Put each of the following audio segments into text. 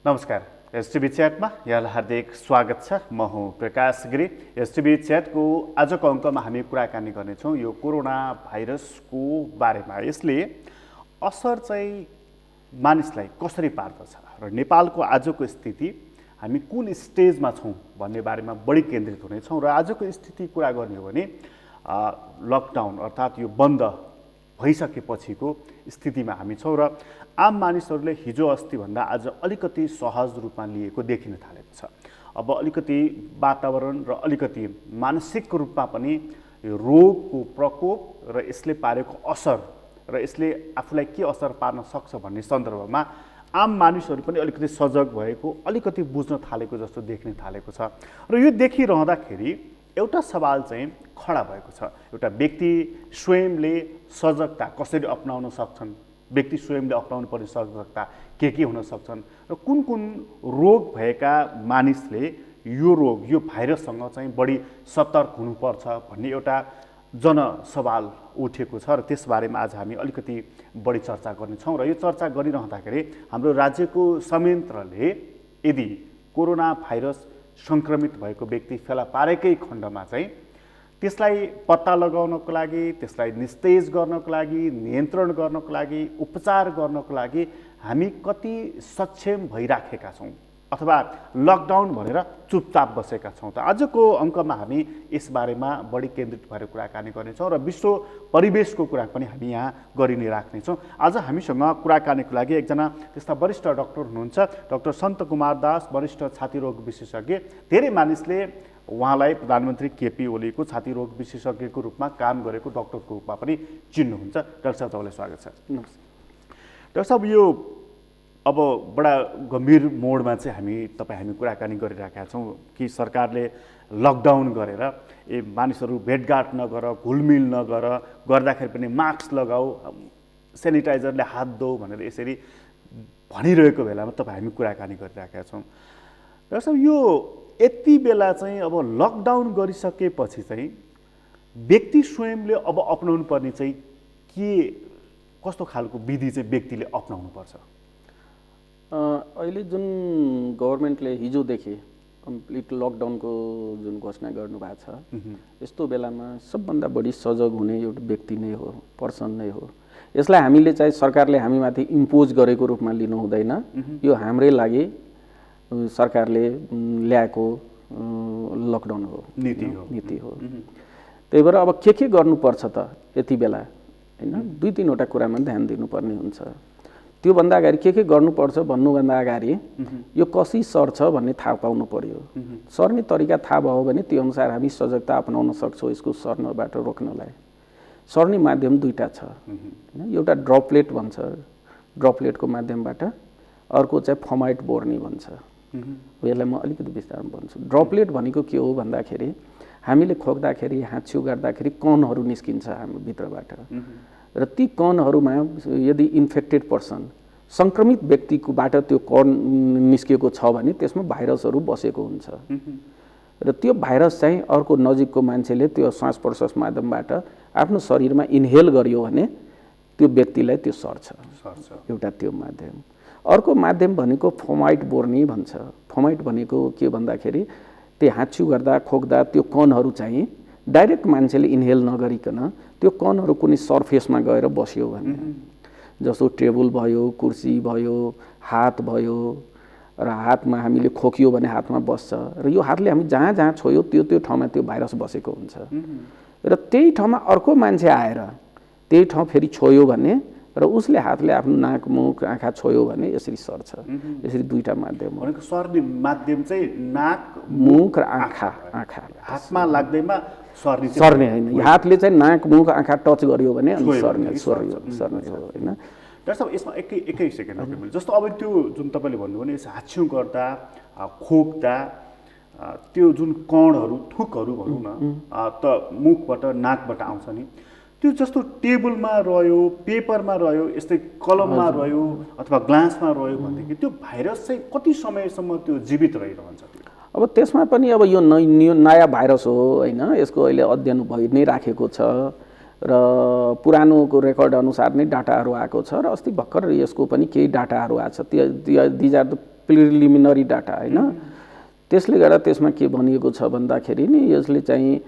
नमस्कार। एसटिभी च्याटमा यहाँलाई हार्दिक स्वागत छ। म हुँ प्रकाश गिरी। एसटिभी च्याटको आजको अङ्कमा हामी कुराकानी गर्नेछौँ यो कोरोना भाइरसको बारेमा। यसले असर चाहिँ मानिसलाई कसरी पार्दछ र नेपालको आजको स्थिति हामी कुन स्टेजमा छौँ भन्ने बारेमा बढी केन्द्रित हुनेछौँ। र आजको स्थिति कुरा गर्ने हो भने लकडाउन अर्थात् यो बन्द भइसकेपछिको स्थितिमा हामी छौँ र आम मानिसहरूले हिजो अस्तिभन्दा आज अलिकति सहज रूपमा लिएको देखिन थालेको छ। अब अलिकति वातावरण र अलिकति मानसिक रूपमा पनि यो रोगको प्रकोप र यसले पारेको असर र यसले आफूलाई के असर पार्न सक्छ भन्ने सन्दर्भमा आम मानिसहरू पनि अलिकति सजग भएको, अलिकति बुझ्न थालेको जस्तो देख्न थालेको छ। र यो देखिरहँदाखेरि एउटा सवाल चाहिँ खडा भएको छ। एउटा व्यक्ति स्वयंले सजगता कसरी अपनाउन सक्छन्, व्यक्ति स्वयंले अपनाउनु पर्ने सजगता के हुन सक्छन् र कुन कुन रोग भएका मानिसले यो रोग यो भाइरससँग चाहिँ बढी सतर्क हुनुपर्छ भन्ने एउटा जनसवाल उठेको छ। र त्यसबारेमा आज हामी अलिकति बढी चर्चा गर्नेछौँ। र यो चर्चा गरिरहँदाखेरि हाम्रो राज्यको संयन्त्रले यदि कोरोना भाइरस सङ्क्रमित भएको व्यक्ति फेला पारेकै खण्डमा चाहिँ त्यसलाई पत्ता लगाउनको लागि, त्यसलाई निस्तेज गर्नको लागि, नियन्त्रण गर्नको लागि, उपचार गर्नको लागि हामी कति सक्षम भइराखेका छौँ अथवा लकडाउन भनेर चुपचाप बसेका छौँ। त आजको अङ्कमा हामी यसबारेमा बढी केन्द्रित भएर कुराकानी गर्नेछौँ र विश्व परिवेशको कुरा पनि हामी यहाँ गरि नै राख्नेछौँ। आज हामीसँग कुराकानीको लागि एकजना त्यस्ता वरिष्ठ डाक्टर हुनुहुन्छ, डाक्टर सन्त कुमार दास, वरिष्ठ छाती रोग विशेषज्ञ। धेरै मानिसले उहाँलाई प्रधानमन्त्री केपी ओलीको छाती रोग विशेषज्ञको रूपमा काम गरेको डाक्टरको रूपमा पनि चिन्नुहुन्छ। डाक्टर साहब, तपाईँलाई स्वागत छ। डाक्टर साहब, यो अब बडा गम्भीर मोडमा चाहिँ हामी कुराकानी गरिरहेका छौँ कि सरकारले लकडाउन गरेर मानिसहरू भेटघाट नगर, घुलमिल नगर, गर्दाखेरि पनि मास्क लगाऊ, सेनिटाइजरले हात धोऊ भनेर यसरी भनिरहेको बेलामा हामी कुराकानी गरिरहेका छौँ। डाक्टर साहब, यो यति बेला चाहिँ अब लकडाउन गरिसकेपछि चाहिँ व्यक्ति स्वयंले अब अपनाउनु पर्ने चाहिँ कस्तो खालको विधि चाहिँ व्यक्तिले अपनाउनु पर्छ? अहिले जुन गभर्मेन्टले हिजोदेखि कम्प्लिट लकडाउनको जुन घोषणा गर्नुभएको छ, यस्तो बेलामा सबभन्दा बढी सजग हुने एउटा व्यक्ति नै हो, पर्सन नै हो। यसलाई हामीले चाहिँ सरकारले हामीमाथि इम्पोज गरेको रूपमा लिनु हुँदैन। यो हाम्रै लागि सरकारले ल्याएको लकडाउन हो, नीति हो। त्यही भएर अब के गर्नुपर्छ त यति बेला, होइन, दुई तीनवटा कुरामा ध्यान दिनुपर्ने हुन्छ। त्योभन्दा अगाडि के गर्नुपर्छ भन्नुभन्दा अगाडि यो कसरी सर्छ भन्ने थाहा पाउनु पर्यो। सर्ने तरिका थाहा भयो भने त्यो अनुसार हामी सजगता अपनाउन सक्छौँ यसको सर्नबाट रोक्नलाई। सर्ने माध्यम दुईवटा छ, एउटा ड्रपलेट भन्छ, ड्रपलेटको माध्यमबाट, अर्को चाहिँ फमाइट बोर्नी भन्छ। यसलाई म अलिकति विस्तारमा भन्छु। ड्रपलेट भनेको के हो भन्दाखेरि हामीले खोक्दाखेरि, हाच्छिउ गर्दाखेरि कणहरू निस्किन्छ हाम्रो भित्रबाट र ती कणहरूमा यदि इन्फेक्टेड पर्सन, सङ्क्रमित व्यक्तिकोबाट त्यो कण निस्किएको छ भने त्यसमा भाइरसहरू बसेको हुन्छ र त्यो भाइरस चाहिँ अर्को नजिकको मान्छेले त्यो श्वास प्रश्वास माध्यमबाट आफ्नो शरीरमा इन्हेल गर्यो भने त्यो व्यक्तिलाई त्यो सर्छ, एउटा त्यो माध्यम। अर्को माध्यम भनेको फमाइट बोर्नी भन्छ। फमाइट भनेको के भन्दाखेरि त्यो हाच्छिउ गर्दा, खोक्दा त्यो कणहरू चाहिँ डाइरेक्ट मान्छेले इन्हेल नगरिकन त्यो कणहरू कुनै सर्फेसमा गएर बस्यो भने, जस्तो टेबल भयो, कुर्सी भयो, हात भयो, र हातमा हामीले खोकियो भने हातमा बस्छ र यो हातले हामी जहाँ जहाँ छोयो त्यो ठाउँमा त्यो भाइरस बसेको हुन्छ र त्यही ठाउँमा अर्को मान्छे आएर त्यही ठाउँ फेरि छोयो भने र उसले हातले आफ्नो नाक, मुख, आँखा छोयो भने यसरी सर्छ। यसरी दुईटा माध्यम हो। भनेको सर्ने माध्यम चाहिँ नाक, मुख र आँखा। हातमा लाग्दैमा सर्ने होइन, हातले चाहिँ नाक, मुख, आँखा टच गर्यो भने सर्ने हो, होइन। डाक्टर साहब, यसमा एकै सेकेन्ड जस्तो अब त्यो जुन तपाईँले भन्नुभयो नि, हाच्छिउ गर्दा, खोक्दा त्यो जुन कणहरू, थुकहरू भनौँ न, त मुखबाट नाकबाट आउँछ नि, त्यो जस्तो टेबलमा रह्यो, पेपरमा रह्यो, यस्तै कलममा रह्यो अथवा ग्लासमा रह्यो भनेदेखि त्यो भाइरस चाहिँ कति समयसम्म त्यो जीवित रहिरहन्छ? अब त्यसमा पनि अब यो नयाँ भाइरस हो, होइन, यसको अहिले अध्ययन भइ नै राखेको छ र पुरानोको रेकर्ड अनुसार नै डाटाहरू आएको छ र अस्ति भर्खर यसको पनि केही डाटाहरू आएको छ। These are the preliminary data होइन। त्यसले गर्दा त्यसमा के भनिएको छ भन्दाखेरि नि यसले चाहिँ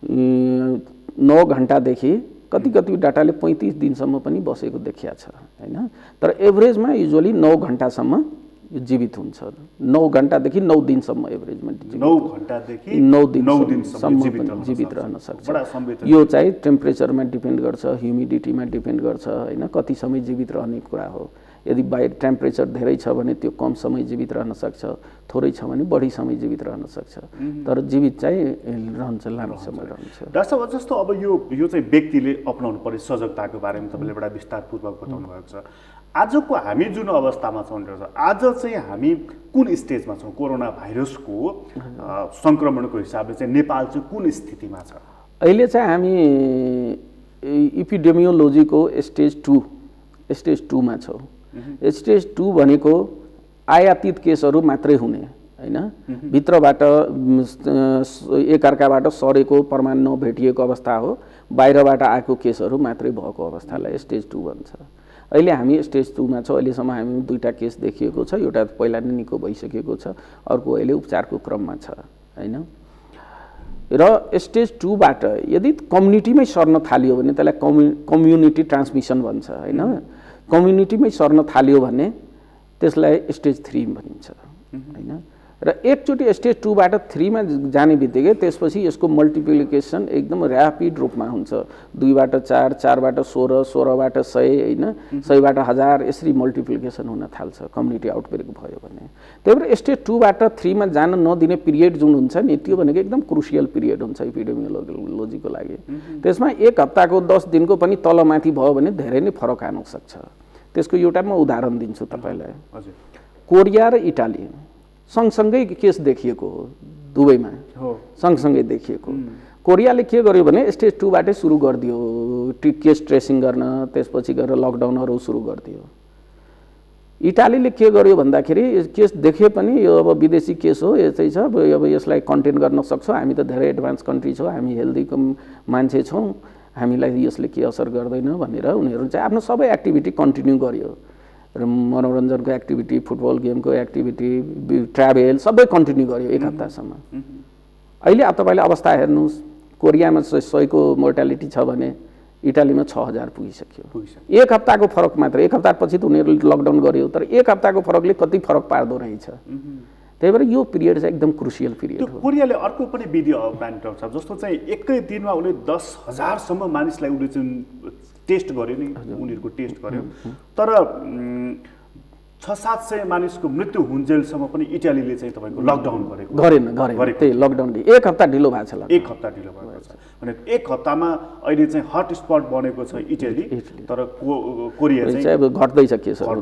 9 घण्टादेखि कति डाटाले 35 दिनसम्म पनि बसेको देखिया छ होइन। तर एभरेजमा युजुअली 9 घण्टासम्म यो जीवित हुन्छ। 9 घण्टादेखि 9 दिनसम्म एभरेजमा 9 घण्टादेखि 9 दिनसम्म जीवित रहन सक्छ। यो चाहिँ टेम्परेचरमा डिपेन्ड गर्छ, ह्युमिडिटीमा डिपेन्ड गर्छ होइन, कति समय जीवित रहने कुरा हो। यदि बाहिर टेम्परेचर धेरै छ भने त्यो कम समय जीवित रहन सक्छ, थोरै छ भने बढी समय जीवित रहन सक्छ, तर जीवित चाहिँ रहन्छ, लामो समय रहन्छ। डाक्टर साहब, जस्तो अब यो चाहिँ व्यक्तिले अपनाउनु पर्ने सजगताको बारेमा तपाईँले एउटा विस्तारपूर्वक बताउनु भएको छ। आजको हामी जुन अवस्थामा छौँ, आज चाहिँ हामी कुन स्टेजमा छौँ? कोरोना भाइरसको सङ्क्रमणको हिसाबले चाहिँ नेपाल चाहिँ कुन स्थितिमा छ? अहिले चाहिँ हामी इपिडेमियोलोजीको स्टेज 2 मा छौँ। स्टेज 2 भनेको आयातित केसहरू मात्रै हुने होइन, भित्रबाट एकअर्काबाट सरेको प्रमाण नभेटिएको अवस्था हो, बाहिरबाट आएको केसहरू मात्रै भएको अवस्थालाई स्टेज 2 भन्छ। अहिले हामी स्टेज 2 मा छौँ। अहिलेसम्म हामी 2टा केस देखिएको छ, एउटा पहिला नै निको भइसकेको छ, अर्को अहिले उपचारको क्रममा छ होइन। र स्टेज 2 बाट यदि कम्युनिटीमै सर्न थालियो भने त्यसलाई कम्युनिटी ट्रान्समिसन भन्छ होइन। कम्युनिटीमै सर्न थाल्यो भने त्यसलाई स्टेज 3 भनिन्छ होइन। र एकचोटि स्टेज 2 बाट 3 मा जाने बित्तिकै त्यसपछि यसको मल्टिप्लिकेसन एकदम ऱ्यापिड रूपमा हुन्छ। 2 बाट 4, 4 बाट 16, 16 बाट 100 होइन, 100 बाट 1000 यसरी मल्टिप्लिकेसन हुन थाल्छ कम्युनिटी आउटब्रेक भयो भने। त्यही भएर स्टेज 2 बाट 3 मा जान नदिने पिरियड जुन हुन्छ नि, त्यो भनेको एकदम क्रुसियल पिरियड हुन्छ इपिडेमियोलोजीको लागि। त्यसमा 1 हप्ताको 10 दिनको पनि तलमाथि भयो भने धेरै नै फरक आउन सक्छ। त्यसको एउटा म उदाहरण दिन्छु तपाईँलाई। कोरिया र इटाली सँगसँगै केस देखिएको हो, दुवैमा सँगसँगै देखिएको। कोरियाले के गर्यो भने स्टेज 2 बाटै सुरु गरिदियो केस ट्रेसिङ गर्न, त्यसपछि गएर लकडाउनहरू सुरु गरिदियो। इटालीले के गर्यो भन्दाखेरि केस देखे पनि यो अब विदेशी केस हो, यस्तै छ, अब यसलाई कन्टेन गर्न सक्छौँ, हामी त धेरै एडभान्स कन्ट्री छौँ, हामी हेल्दी मान्छे छौँ, हामीलाई यसले के असर गर्दैन भनेर उनीहरू चाहिँ आफ्नो सबै एक्टिभिटी कन्टिन्यू गर्यो। र मनोरञ्जनको एक्टिभिटी, फुटबल गेमको एक्टिभिटी, ट्राभल सबै कन्टिन्यू गर्यो 1 हप्तासम्म। अहिले अब तपाईँले अवस्था हेर्नुहोस्, कोरियामा 100 को मोर्टालिटी छ भने इटालीमा 6000 पुगिसक्यो। 1 हप्ताको फरक मात्र। 1 हप्तापछि त उनीहरूले लकडाउन गर्यो, तर 1 हप्ताको फरकले कति फरक पार्दो रहेछ। त्यही भएर यो पिरियड चाहिँ एकदम क्रुसियल पिरियड हो। कोरियाले अर्को पनि विधि अपनाउने डाक्टर साहब, जस्तो चाहिँ एकै दिनमा उसले 10,000 सम्म मानिसलाई उसले चाहिँ टेस्ट गर्यो नि, उनीहरूको टेस्ट गर्यो, तर 600-700 मानिसको मृत्यु हुन्जेलसम्म पनि इटालीले चाहिँ तपाईँको लकडाउन गरेन। त्यही लकडाउन 1 हप्ता ढिलो भएको छ। 1 हप्ता ढिलो भएको छ भने 1 हप्तामा अहिले चाहिँ हट स्पट बनेको छ इटाली, तर कोरिया चाहिँ अब घट्दैछ केसहरू,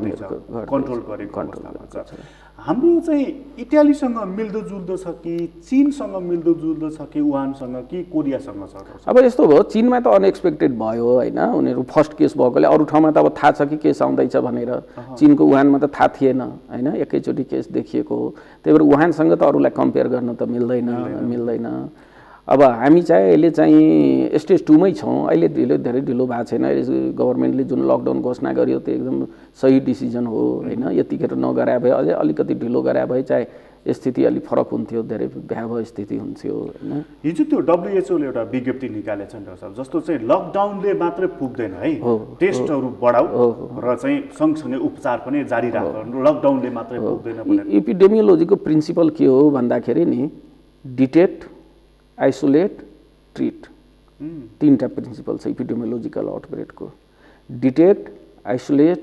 कन्ट्रोल गरेको अवस्थामा छ। हाम्रो चाहिँ इटालीसँग मिल्दोजुल्दो छ कि चीनसँग मिल्दोजुल्दो छ कि वुहानसँग कि कोरियासँग छ? अब यस्तो भयो, चीनमा त अनएक्सपेक्टेड भयो होइन, उनीहरू फर्स्ट केस भएकोले। अरू ठाउँमा त अब थाहा छ कि केस आउँदैछ भनेर, चीनको वुहानमा त थाहा थिएन होइन, एकैचोटि केस देखिएको हो। त्यही भएर वुहानसँग त अरूलाई कम्पेयर गर्न त मिल्दैन। अब हामी चाहिँ अहिले चाहिँ स्टेज 2 मै छौँ। अहिले धेरै ढिलो भएको छैन। गभर्मेन्टले जुन लकडाउन घोषणा गर्यो त्यो एकदम सही डिसिजन हो होइन। यतिखेर नगराए भए, अझै अलिकति ढिलो गराए भए चाहिँ स्थिति अलिक फरक हुन्थ्यो, धेरै भयावह स्थिति हुन्थ्यो होइन। हिजो त्यो WHO ले एउटा विज्ञप्ति निकालेछ नि डाक्टर साहब, जस्तो चाहिँ लकडाउनले मात्रै पुग्दैन है, टेस्टहरू बढाऊ र चाहिँ सँगसँगै उपचार पनि जारी राख, लकडाउनले मात्रै पुग्दैन भनेर। इपिडेमियोलोजीको प्रिन्सिपल के हो भन्दाखेरि नि, डिटेक्ट, आइसोलेट, ट्रिट, 3टा प्रिन्सिपल छ इपिडेमियोलोजिकल आउटब्रेकको। डिटेक्ट, आइसोलेट,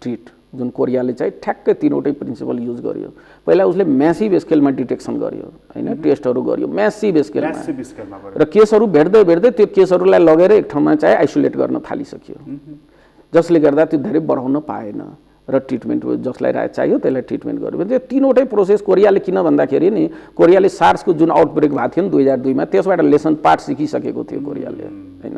ट्रिट, जुन कोरियाले चाहिँ ठ्याक्कै 3वटै प्रिन्सिपल युज गर्यो। पहिला उसले म्यासिभ स्केलमा डिटेक्सन गर्यो होइन, टेस्टहरू गर्यो म्यासिभ स्केलमा, र केसहरू भेट्दै त्यो केसहरूलाई लगेर एक ठाउँमा चाहिँ आइसोलेट गर्न थालिसक्यो, जसले गर्दा त्यो धेरै बढाउन पाएन र ट्रिटमेन्ट जसलाई चाहियो त्यसलाई ट्रिटमेन्ट गर्यो। त्यो 3वटै प्रोसेस कोरियाले किन भन्दाखेरि नि, कोरियाले सार्सको जुन आउटब्रेक भएको थियो नि 2002 मा, त्यसबाट लेसन पार्ट सिकिसकेको थियो कोरियाले होइन।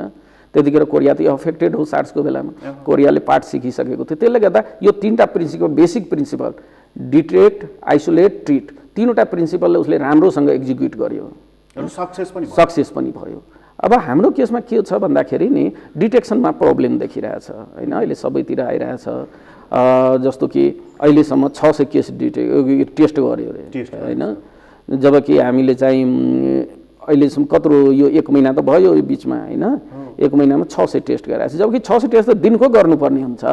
त्यतिखेर कोरिया त अफेक्टेड हो सार्सको बेलामा, कोरियाले पार्ट सिकिसकेको थियो। त्यसले गर्दा यो 3टा principle, basic principle detect, isolate, treat, 3वटा प्रिन्सिपलले उसले राम्रोसँग एक्जिक्युट गर्यो, सक्सेस पनि भयो। अब हाम्रो केसमा के छ भन्दाखेरि नि डिटेक्सनमा प्रब्लम देखिरहेछ होइन, अहिले सबैतिर आइरहेछ। जस्तो कि अहिलेसम्म 600 केस टेस्ट गर्यो अरे होइन, जबकि हामीले चाहिँ अहिलेसम्म कत्रो यो 1 महिना त भयो यो बिचमा होइन, 1 महिनामा 600 टेस्ट गराएको छ, जबकि 600 टेस्ट त दिनको गर्नुपर्ने हुन्छ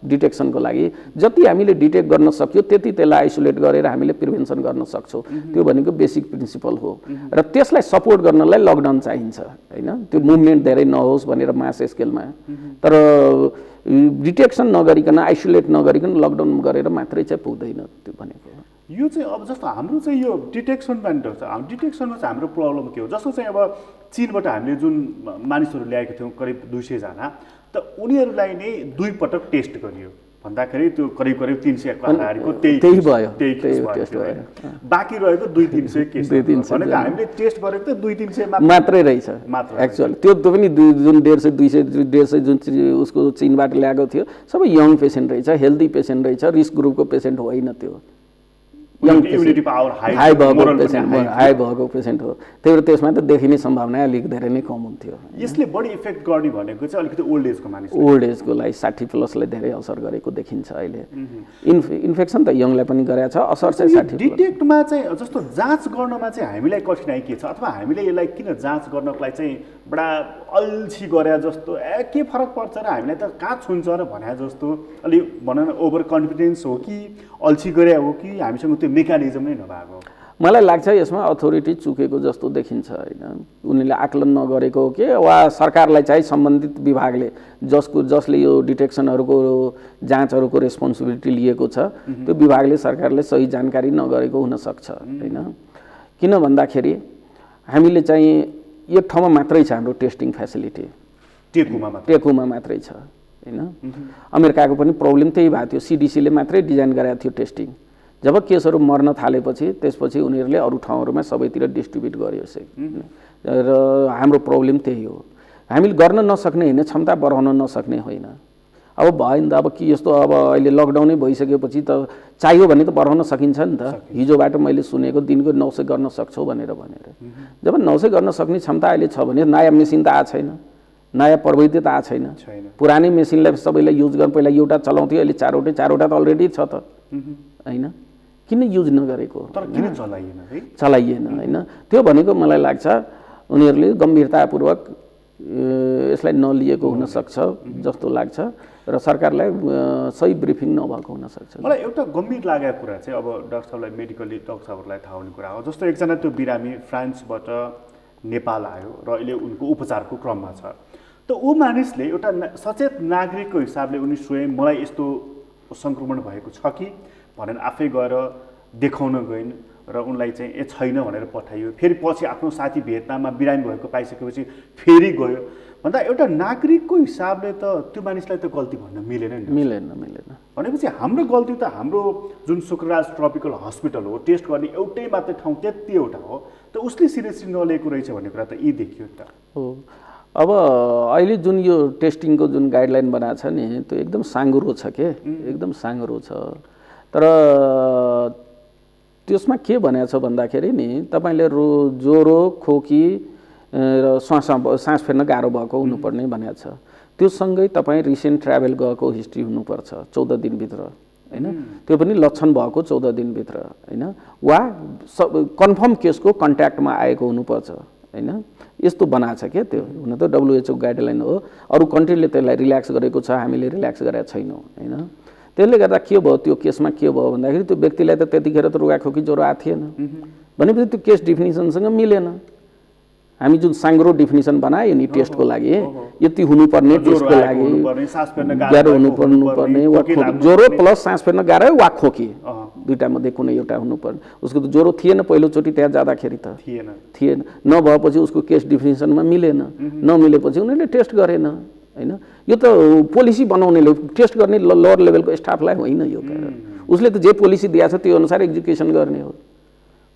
डिटेक्सनको लागि। जति हामीले डिटेक्ट गर्न सक्यो त्यति त्यसलाई आइसोलेट गरेर हामीले प्रिभेन्सन गर्न सक्छौँ, त्यो भनेको बेसिक प्रिन्सिपल हो। र त्यसलाई सपोर्ट गर्नलाई लकडाउन चाहिन्छ होइन, त्यो मुभमेन्ट धेरै नहोस् भनेर मास स्केलमा। तर डिटेक्सन नगरिकन आइसोलेट नगरिकन लकडाउन गरेर मात्रै चाहिँ पुग्दैन त्यो भनेको। यो चाहिँ अब जस्तो हाम्रो चाहिँ यो डिटेक्सनमा डिटेक्सनमा चाहिँ हाम्रो प्रब्लम के हो? जस्तो चाहिँ अब चीनबाट हामीले जुन मानिसहरू ल्याएका थियौँ करिब 200 जना, त उनीहरूलाई नै 2 पटक टेस्ट गरियो भन्दाखेरि त्यो करिब 300 अगाडिको त्यही भयो टेस्ट भयो। बाँकी रहेको 200-300 केस भनेको हामीले टेस्ट गरेको त 200-300 मात्रै रहेछ एक्चुअली। त्यो पनि जुन 150-200 जुन उसको चीनबाट ल्याएको थियो सबै यङ पेसेन्ट रहेछ, हेल्दी पेसेन्ट रहेछ, रिस्क ग्रुपको पेसेन्ट होइन, त्यो इम्युनिटी पावर हाई भएको पेसेन्ट हो। त्यही भएर त्यसमा त देखिने सम्भावना अलिक धेरै नै कम हुन्थ्यो। यसले बढी इफेक्ट गर्ने भनेको चाहिँ अलिकति ओल्ड एजको मानिस, ओल्ड एजकोलाई 60+ धेरै असर गरेको देखिन्छ अहिले। इन्फेक्सन त यङलाई पनि गरेको छ असर चाहिँ 60। डिटेक्टमा चाहिँ जस्तो जाँच गर्नमा चाहिँ हामीलाई कठिनाइ के छ, अथवा हामीले यसलाई किन जाँच गर्नको लागि चाहिँ बडा अल्छी गरे जस्तो के फरक पर्छ र हामीलाई त कहाँ छुन्छ र भने जस्तो अलिक भनौँ न ओभर कन्फिडेन्स हो कि अल्छी गरे हो कि हामीसँग त्यो मेकानिजम नै नभएको? मलाई लाग्छ यसमा अथोरिटी चुकेको जस्तो देखिन्छ होइन, उनीहरूले आकलन नगरेको हो कि वा सरकारलाई चाहिँ सम्बन्धित विभागले जसले यो डिटेक्सनहरूको जाँचहरूको रेस्पोन्सिबिलिटी लिएको छ त्यो विभागले सरकारले सही जानकारी नगरेको हुनसक्छ होइन। किन भन्दाखेरि हामीले चाहिँ एक ठाउँमा मात्रै छ हाम्रो टेस्टिङ फेसिलिटी, टेकुमा मात्रै छ होइन। अमेरिकाको पनि प्रब्लम त्यही भएको थियो, CDC ले मात्रै डिजाइन गरेको थियो टेस्टिङ। जब केसहरू मर्न थालेपछि त्यसपछि उनीहरूले अरू ठाउँहरूमा सबैतिर डिस्ट्रिब्युट गर्यो र हाम्रो प्रब्लम त्यही हो, हामीले गर्न नसक्ने होइन, क्षमता बढाउन नसक्ने होइन। अब भयो नि त, अब कि यस्तो अब अहिले लकडाउनै भइसकेपछि त चाहियो भने त बढाउन सकिन्छ नि त। हिजोबाट मैले सुनेको दिनको 900 गर्न सक्छौ भनेर जब 900 गर्न सक्ने क्षमता अहिले छ भने नयाँ मेसिन त आएको छैन, नयाँ प्रविधि त आएको छैन। पुरानै मेसिनलाई सबैलाई युज गर्न पहिला एउटा चलाउँथ्यो, अहिले चारवटा त अलरेडी छ त होइन, किन युज नगरेको? तर किन चलाइएन होइन। त्यो भनेको मलाई लाग्छ उनीहरूले गम्भीरतापूर्वक यसलाई नलिएको हुनसक्छ जस्तो लाग्छ र सरकारलाई सही ब्रिफिङ नभएको हुनसक्छ। मलाई एउटा गम्भीर लागेको कुरा चाहिँ अब डाक्टर साहबलाई मेडिकली डाक्टर साहबहरूलाई थाहा हुने कुरा हो, जस्तो एकजना त्यो बिरामी फ्रान्सबाट नेपाल आयो र अहिले उनको उपचारको क्रममा छ, त ऊ मानिसले एउटा सचेत नागरिकको हिसाबले उनी स्वयं मलाई यस्तो सङ्क्रमण भएको छ कि भनेर आफै गएर देखाउन गइन् र उनलाई चाहिँ छैन भनेर पठाइयो। फेरि पछि आफ्नो साथी भियतनाममा बिरामी भएको पाइसकेपछि फेरि गयो भन्दा एउटा नागरिकको हिसाबले त त्यो मानिसलाई त गल्ती भन्न मिलेन नि। मिलेन भनेपछि हाम्रो गल्ती त हाम्रो जुन शुक्रराज ट्रपिकल हस्पिटल हो टेस्ट गर्ने एउटै मात्रै ठाउँ त्यति एउटा हो, त उसले सिरियसली नलिएको रहेछ भन्ने कुरा त यी देखियो नि त हो। अब अहिले जुन यो टेस्टिङको जुन गाइडलाइन बनाएको छ नि त्यो एकदम साँघुरो छ के, एकदम साँघुरो छ। तर त्यसमा के भनेको छ भन्दाखेरि नि तपाईँले ज्वरो खोकी र सास फेर्न गाह्रो भएको हुनुपर्ने भनेको छ। त्यो सँगै तपाईँ रिसेन्ट ट्राभल गएको हिस्ट्री हुनुपर्छ 14 दिनभित्र होइन, त्यो पनि लक्षण भएको 14 दिनभित्र होइन, वा कन्फर्म केसको कन्ट्याक्टमा आएको हुनुपर्छ होइन। यस्तो बनाएको छ क्या, त्यो हुन त WHO गाइडलाइन हो, अरू कन्ट्रीले त्यसलाई रिल्याक्स गरेको छ, हामीले रिल्याक्स गरेका छैनौँ होइन। त्यसले गर्दा के भयो त्यो केसमा के भयो भन्दाखेरि त्यो व्यक्तिलाई त त्यतिखेर त रुगाखोकी ज्वरो आएको थिएन भनेपछि त्यो केस डिफिनिसनसँग मिलेन। हामी जुन साङ्ग्रो डिफिनिसन बनायो नि टेस्टको लागि, यति हुनुपर्ने टेस्टको लागि गाह्रो हुनुपर्ने वा ज्वरो प्लस सास फेर्न गाह्रो वा खोकी दुईटा मध्ये कुनै एउटा हुनुपर्ने। उसको त ज्वरो थिएन पहिलोचोटि त्यहाँ जाँदाखेरि त थिएन, नभएपछि उसको केस डिफिनिसनमा मिलेन, नमिलेपछि उनीहरूले टेस्ट गरेन होइन। यो त पोलिसी बनाउनेले टेस्ट गर्ने लोअर लेभलको स्टाफलाई होइन यो कारण, उसले त जे पोलिसी दिएको छ त्यो अनुसार एक्जिक्युसन गर्ने हो।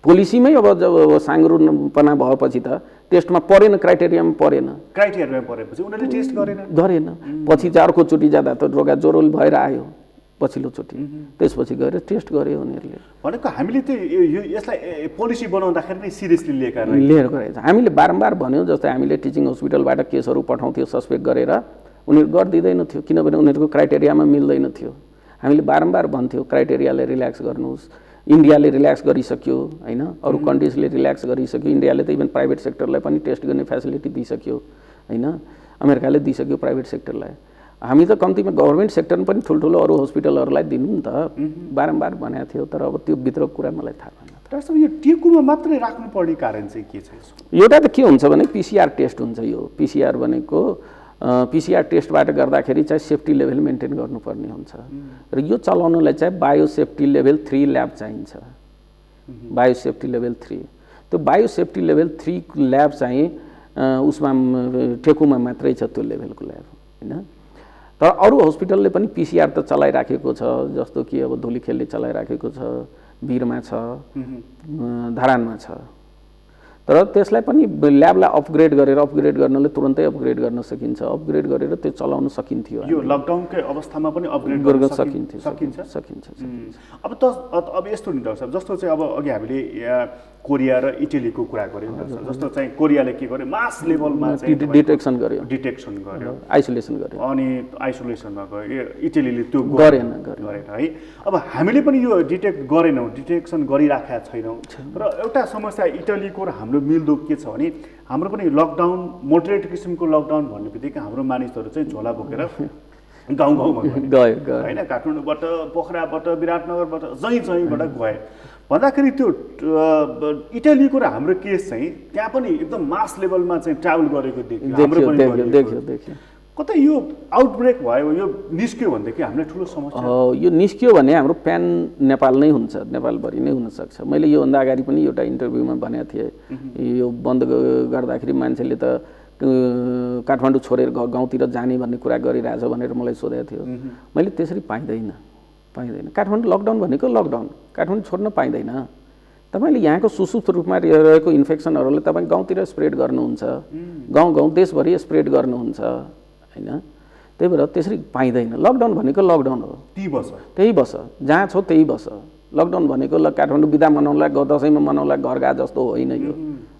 पोलिसीमै अब जब साङ्ग्रोपना भएपछि त टेस्टमा परेन, क्राइटेरियामा परेपछि उनीहरूले टेस्ट गरेन, पछि चाहिँ अर्कोचोटि जाँदा त ज्वरो भएर आयो पछिल्लोचोटि त्यसपछि गएर टेस्ट गर्यो उनीहरूले भनेको हामीले त यसलाई पोलिसी बनाउँदाखेरि नै सिरियसली लिएका लिएर गरेको छ हामीले बारम्बार भन्यौँ जस्तै हामीले टिचिङ हस्पिटलबाट केसहरू पठाउँथ्यो सस्पेक्ट गरेर उनीहरू गरिदिँदैन थियो किनभने उनीहरूको क्राइटेरियामा मिल्दैन थियो हामीले बारम्बार भन्थ्यौँ क्राइटेरियालाई रिल्याक्स गर्नुहोस् इन्डियाले रिल्याक्स गरिसक्यो होइन अरू कन्ट्रिजले रिल्याक्स गरिसक्यो इन्डियाले त इभन प्राइभेट सेक्टरलाई पनि टेस्ट गर्ने फेसिलिटी दिइसक्यो होइन अमेरिकाले दिइसक्यो प्राइभेट सेक्टरलाई हामी त कम्तीमा गभर्मेन्ट सेक्टरमा पनि ठुल्ठुलो अरू हस्पिटलहरूलाई दिनु नि त बारम्बार भनेको थियो तर अब त्यो भित्रको कुरा मलाई थाहा भएन डाक्टर साहब यो टेकुमा मात्रै राख्नुपर्ने कारण चाहिँ के छ यसको एउटा त के हुन्छ भने पिसिआर टेस्ट हुन्छ यो पिसिआर भनेको पिसिआर टेस्टबाट गर्दाखेरि चाहिँ सेफ्टी लेभल मेन्टेन गर्नुपर्ने हुन्छ र यो चलाउनलाई चाहिँ बायोसेफ्टी लेभल 3 ल्याब चाहिन्छ बायोसेफ्टी लेभल 3 त्यो बायोसेफ्टी लेभल 3 ल्याब चाहिँ उसमा टेकुमा मात्रै छ त्यो लेभलको ल्याब होइन तर अरू हस्पिटलले पनि पिसिआर त चलाइराखेको छ जस्तो कि अब धुलीखेलले चलाइराखेको छ वीरमा छ धरानमा छ तर त्यसलाई पनि ल्याबलाई अपग्रेड गर्नले तुरन्तै अपग्रेड गर्न सकिन्छ अपग्रेड गरेर त्यो चलाउन सकिन्थ्यो यो लकडाउनकै अवस्थामा पनि अपग्रेड गर्न सकिन्छ अब यस्तो नि डाक्टर साहब जस्तो चाहिँ अब अघि हामीले कोरिया र इटलीको कुरा गर्यौँ डाक्टर साहब जस्तो चाहिँ कोरियाले के गर्यो मास लेभलमा चाहिँ डिटेक्सन गर्यो आइसोलेसन गर्यो अनि आइसोलेसनमा गयो इटलीले त्यो गरेन है अब हामीले पनि यो डिटेक्सन गरिराखेका छैनौँ र एउटा समस्या इटलीको र हाम्रो मिल्दो के छ भने हाम्रो पनि लकडाउन मोडरेट किसिमको लकडाउन भन्ने बित्तिकै हाम्रो मानिसहरू चाहिँ झोला बोकेर गाउँमा गयो होइन काठमाडौँबाट पोखराबाट विराटनगरबाट जहीँबाट गए भन्दाखेरि त्यो इटलीको र हाम्रो केस चाहिँ त्यहाँ पनि एकदम मास लेभलमा चाहिँ ट्राभल गरेको देखियो कतै यो आउटब्रेक भयो यो निस्क्यो भनेदेखि हामीलाई ठुलो समस्या यो निस्क्यो भने हाम्रो प्यान नेपाल नै हुन्छ नेपालभरि नै हुनसक्छ मैले योभन्दा अगाडि पनि एउटा इन्टरभ्यूमा भनेको थिएँ यो बन्द गर्दाखेरि मान्छेले त काठमाडौँ छोडेर गाउँतिर जाने भन्ने कुरा गरिरहेछ भनेर मलाई सोधेको थियो मैले त्यसरी पाइँदैन काठमाडौँ लकडाउन भनेको लकडाउन काठमाडौँ छोड्न पाइँदैन तपाईँले यहाँको सुसूप्त रूपमा रहेको इन्फेक्सनहरूलाई तपाईँ गाउँतिर स्प्रेड गर्नुहुन्छ गाउँ देशभरि स्प्रेड गर्नुहुन्छ होइन त्यही भएर त्यसरी पाइँदैन लकडाउन भनेको लकडाउन हो त्यही बस जहाँ छौ त्यही बस लकडाउन भनेको काठमाडौँ बिदा मनाउनलाई दसैँमा मनाउनलाई घर गए जस्तो होइन यो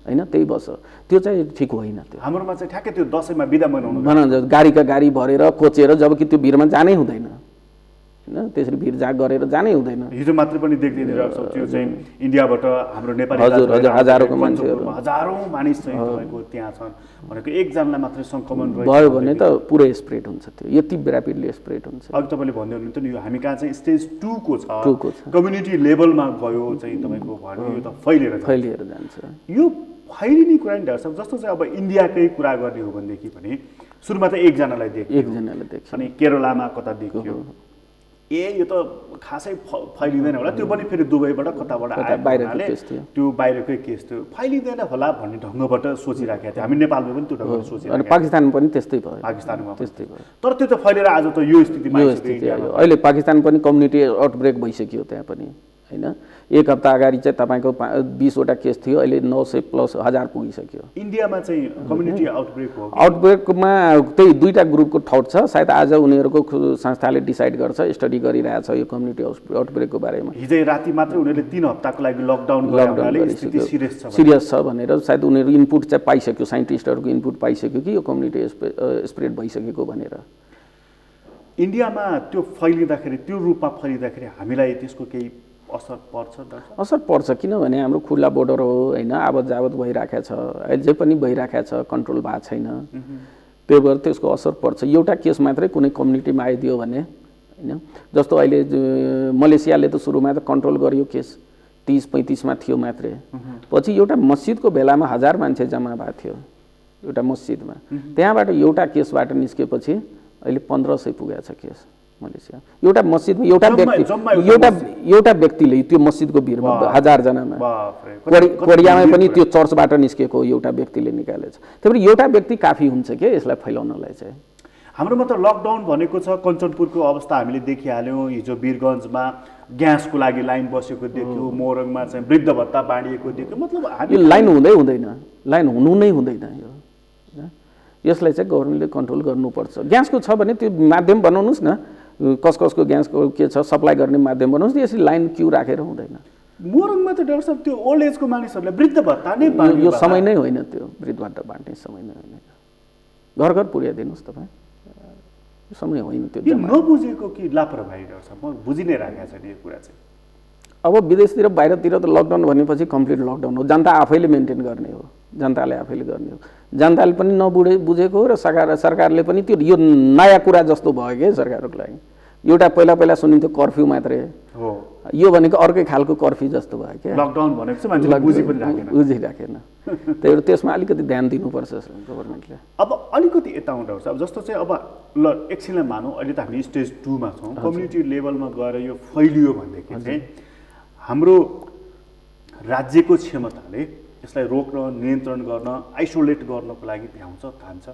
होइन त्यही बस त्यो चाहिँ ठिक होइन त्यो हाम्रोमा चाहिँ ठ्याक्कै त्यो दसैँमा बिदा मनाउनु गाडीका गाडी भरेर कोचेर जबकि त्यो भिडमा जानै हुँदैन होइन त्यसरी भिडझाक गरेर जानै हुँदैन हिजो मात्र पनि देख्दै त्यो चाहिँ इन्डियाबाट हाम्रो नेपाली हजुर हजारौँको मान्छेहरू हजारौँ मानिस चाहिँ तपाईँको त्यहाँ छन् भनेको एकजनालाई मात्रै सङ्क्रमण भयो भने त पुरै स्प्रेड हुन्छ त्यो यति ऱ्यापिडली स्प्रेड हुन्छ अघि तपाईँले भन्दै हुनुहुन्थ्यो नि यो हामी कहाँ चाहिँ स्टेज 2 को छ कम्युनिटी लेभलमा गयो चाहिँ तपाईँको भयो यो त फैलिएर जान्छ यो फैलिने कुरा नि डाक्टर साहब जस्तो चाहिँ अब इन्डियाकै कुरा गर्ने हो भनेदेखि भने सुरुमा त एकजनालाई देखियो अनि केरलामा कता देखियो यो त खासै फैलिँदैन होला त्यो पनि फेरि दुबईबाट कताबाट आयो त्यो बाहिरकै केस थियो फैलिँदैन होला भन्ने ढङ्गबाट सोचिराखेको थियो हामी नेपालमा पनि त्यो ढङ्गबाट सोचिराखेको पाकिस्तानमा पनि त्यस्तै भयो पाकिस्तानमा त्यस्तै भयो तर त्यो त फैलेर आज त यो स्थितिमा अहिले पाकिस्तान पनि कम्युनिटी आउटब्रेक भइसक्यो त्यहाँ पनि होइन एक हप्ता अगाडि चाहिँ तपाईँको 20वटा केस थियो अहिले 900 प्लस 1000 पुगिसक्यो इन्डियामा चाहिँ कम्युनिटी आउटब्रेक हो आउटब्रेकमा त्यही दुईटा ग्रुपको ठौट छ सायद आज उनीहरूको संस्थाले डिसाइड गर्छ स्टडी गरिरहेछ यो कम्युनिटी आउटब्रेकको बारेमा हिजै राति मात्रै उनीहरूले 3 हप्ताको लागि लकडाउन स्थिति सिरियस छ भनेर सायद उनीहरू इनपुट चाहिँ पाइसक्यो साइन्टिस्टहरूको इनपुट पाइसक्यो कि यो कम्युनिटी स्प्रेड भइसकेको भनेर इन्डियामा त्यो फैलिँदाखेरि त्यो रूपमा फैलिँदाखेरि हामीलाई त्यसको केही असर पर्छ किनभने हाम्रो खुल्ला बोर्डर हो होइन आवत जावत भइराखेको छ अझै पनि भइराखेको छ कन्ट्रोल भएको छैन त्यही भएर त्यसको असर पर्छ एउटा केस मात्रै कुनै कम्युनिटीमा आइदियो भने होइन जस्तो अहिले मलेसियाले त सुरुमा त कन्ट्रोल गर्यो केस 30-35 मा थियो मात्रै पछि एउटा मस्जिदको बेलामा 1000 मान्छे जम्मा भएको थियो एउटा मस्जिदमा त्यहाँबाट एउटा केसबाट निस्केपछि अहिले 1500 पुगेको छ केस मलेसिया एउटा मस्जिदमा एउटा व्यक्तिले त्यो मस्जिदको भिडमा 1000 जनामा कोरियामा पनि त्यो चर्चबाट निस्केको एउटा व्यक्तिले निकालेछ त्यही भएर एउटा व्यक्ति काफी हुन्छ के यसलाई फैलाउनलाई चाहिँ हाम्रोमा त लकडाउन भनेको छ कञ्चनपुरको अवस्था हामीले देखिहाल्यौँ हिजो वीरगञ्जमा ग्यासको लागि लाइन बसेको देख्यो मोरङमा चाहिँ वृद्ध भत्ता बाँडिएको देख्यो मतलब यो लाइन हुँदैन लाइन हुनु नै हुँदैन यो यसलाई चाहिँ गभर्नमेन्टले कन्ट्रोल गर्नुपर्छ ग्यासको छ भने त्यो माध्यम बनाउनुस् न कसको ग्यासको के छ सप्लाई गर्ने माध्यम बनाउनुहोस्, यसरी लाइन क्यू राखेर हुँदैन। मोरङमा त डाक्टर साहब त्यो ओल्ड एजको मानिसहरूलाई वृद्ध भत्ता नै पाउने यो समय नै होइन, त्यो वृद्ध भत्ता बाँड्ने समय नै होइन। घर घर पुर्याइदिनुहोस् तपाईँ, समय होइन त्यो। यो नबुझेको कि लापरवाही डाक्टर साहब, म बुझि नै राखेको छैन यो कुरा चाहिँ। अब विदेशतिर बाहिरतिर त लकडाउन भनेपछि कम्प्लिट लकडाउन हो, जनता आफैले मेन्टेन गर्ने हो, जनताले आफैले गर्ने हो। जनताले पनि बुझेको हो र सरकारले पनि त्यो यो नयाँ कुरा जस्तो भयो कि सरकारको लागि। एउटा पहिला सुनिन्थ्यो कर्फ्यू मात्रै हो, यो भनेको अर्कै खालको कर्फ्यू जस्तो भयो क्या। लकडाउन भनेको चाहिँ मान्छेले बुझि पनि राखेन, बुझिराखेन। त्यही भएर त्यसमा अलिकति ध्यान दिनुपर्छ गभर्मेन्टले। अब अलिकति यता आउँदा अब जस्तो चाहिँ अब ल एकछिनलाई मानौँ अहिले त हामी स्टेज 2 मा छौँ, कम्युनिटी लेभलमा गएर यो फैलियो भनेदेखि चाहिँ हाम्रो राज्यको क्षमताले यसलाई रोक्न, नियन्त्रण गर्न, आइसोलेट गर्नको लागि भ्याउँछ, थान्छ?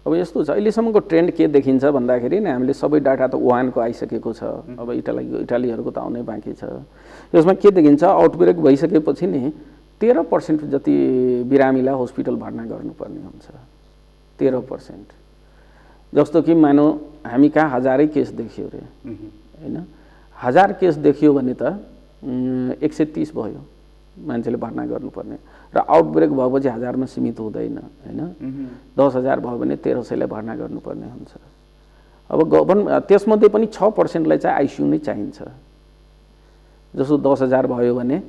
अब यस्तो छ, अहिलेसम्मको ट्रेन्ड के देखिन्छ भन्दाखेरि नि हामीले सबै डाटा त वुहानको आइसकेको छ, अब इटालीहरूको त आउनै बाँकी छ। यसमा के देखिन्छ, आउटब्रेक भइसकेपछि नि 13% जति बिरामीलाई हस्पिटल भर्ना गर्नुपर्ने हुन्छ। 13%। जस्तो कि मानौँ हामी कहाँ 1000 केस देखियो अरे होइन, 1000 केस देखियो भने त 130 भयो मान्छेले भर्ना गर्नुपर्ने, र आउटब्रेक भएपछि 1000 मा सीमित हुँदैन होइन। 10,000 भयो भने 1300लाई भर्ना गर्नुपर्ने हुन्छ। अब त्यसमध्ये पनि 6%लाई चाहिँ आइसियू नै चाहिन्छ। जस्तो 10,000 भयो भने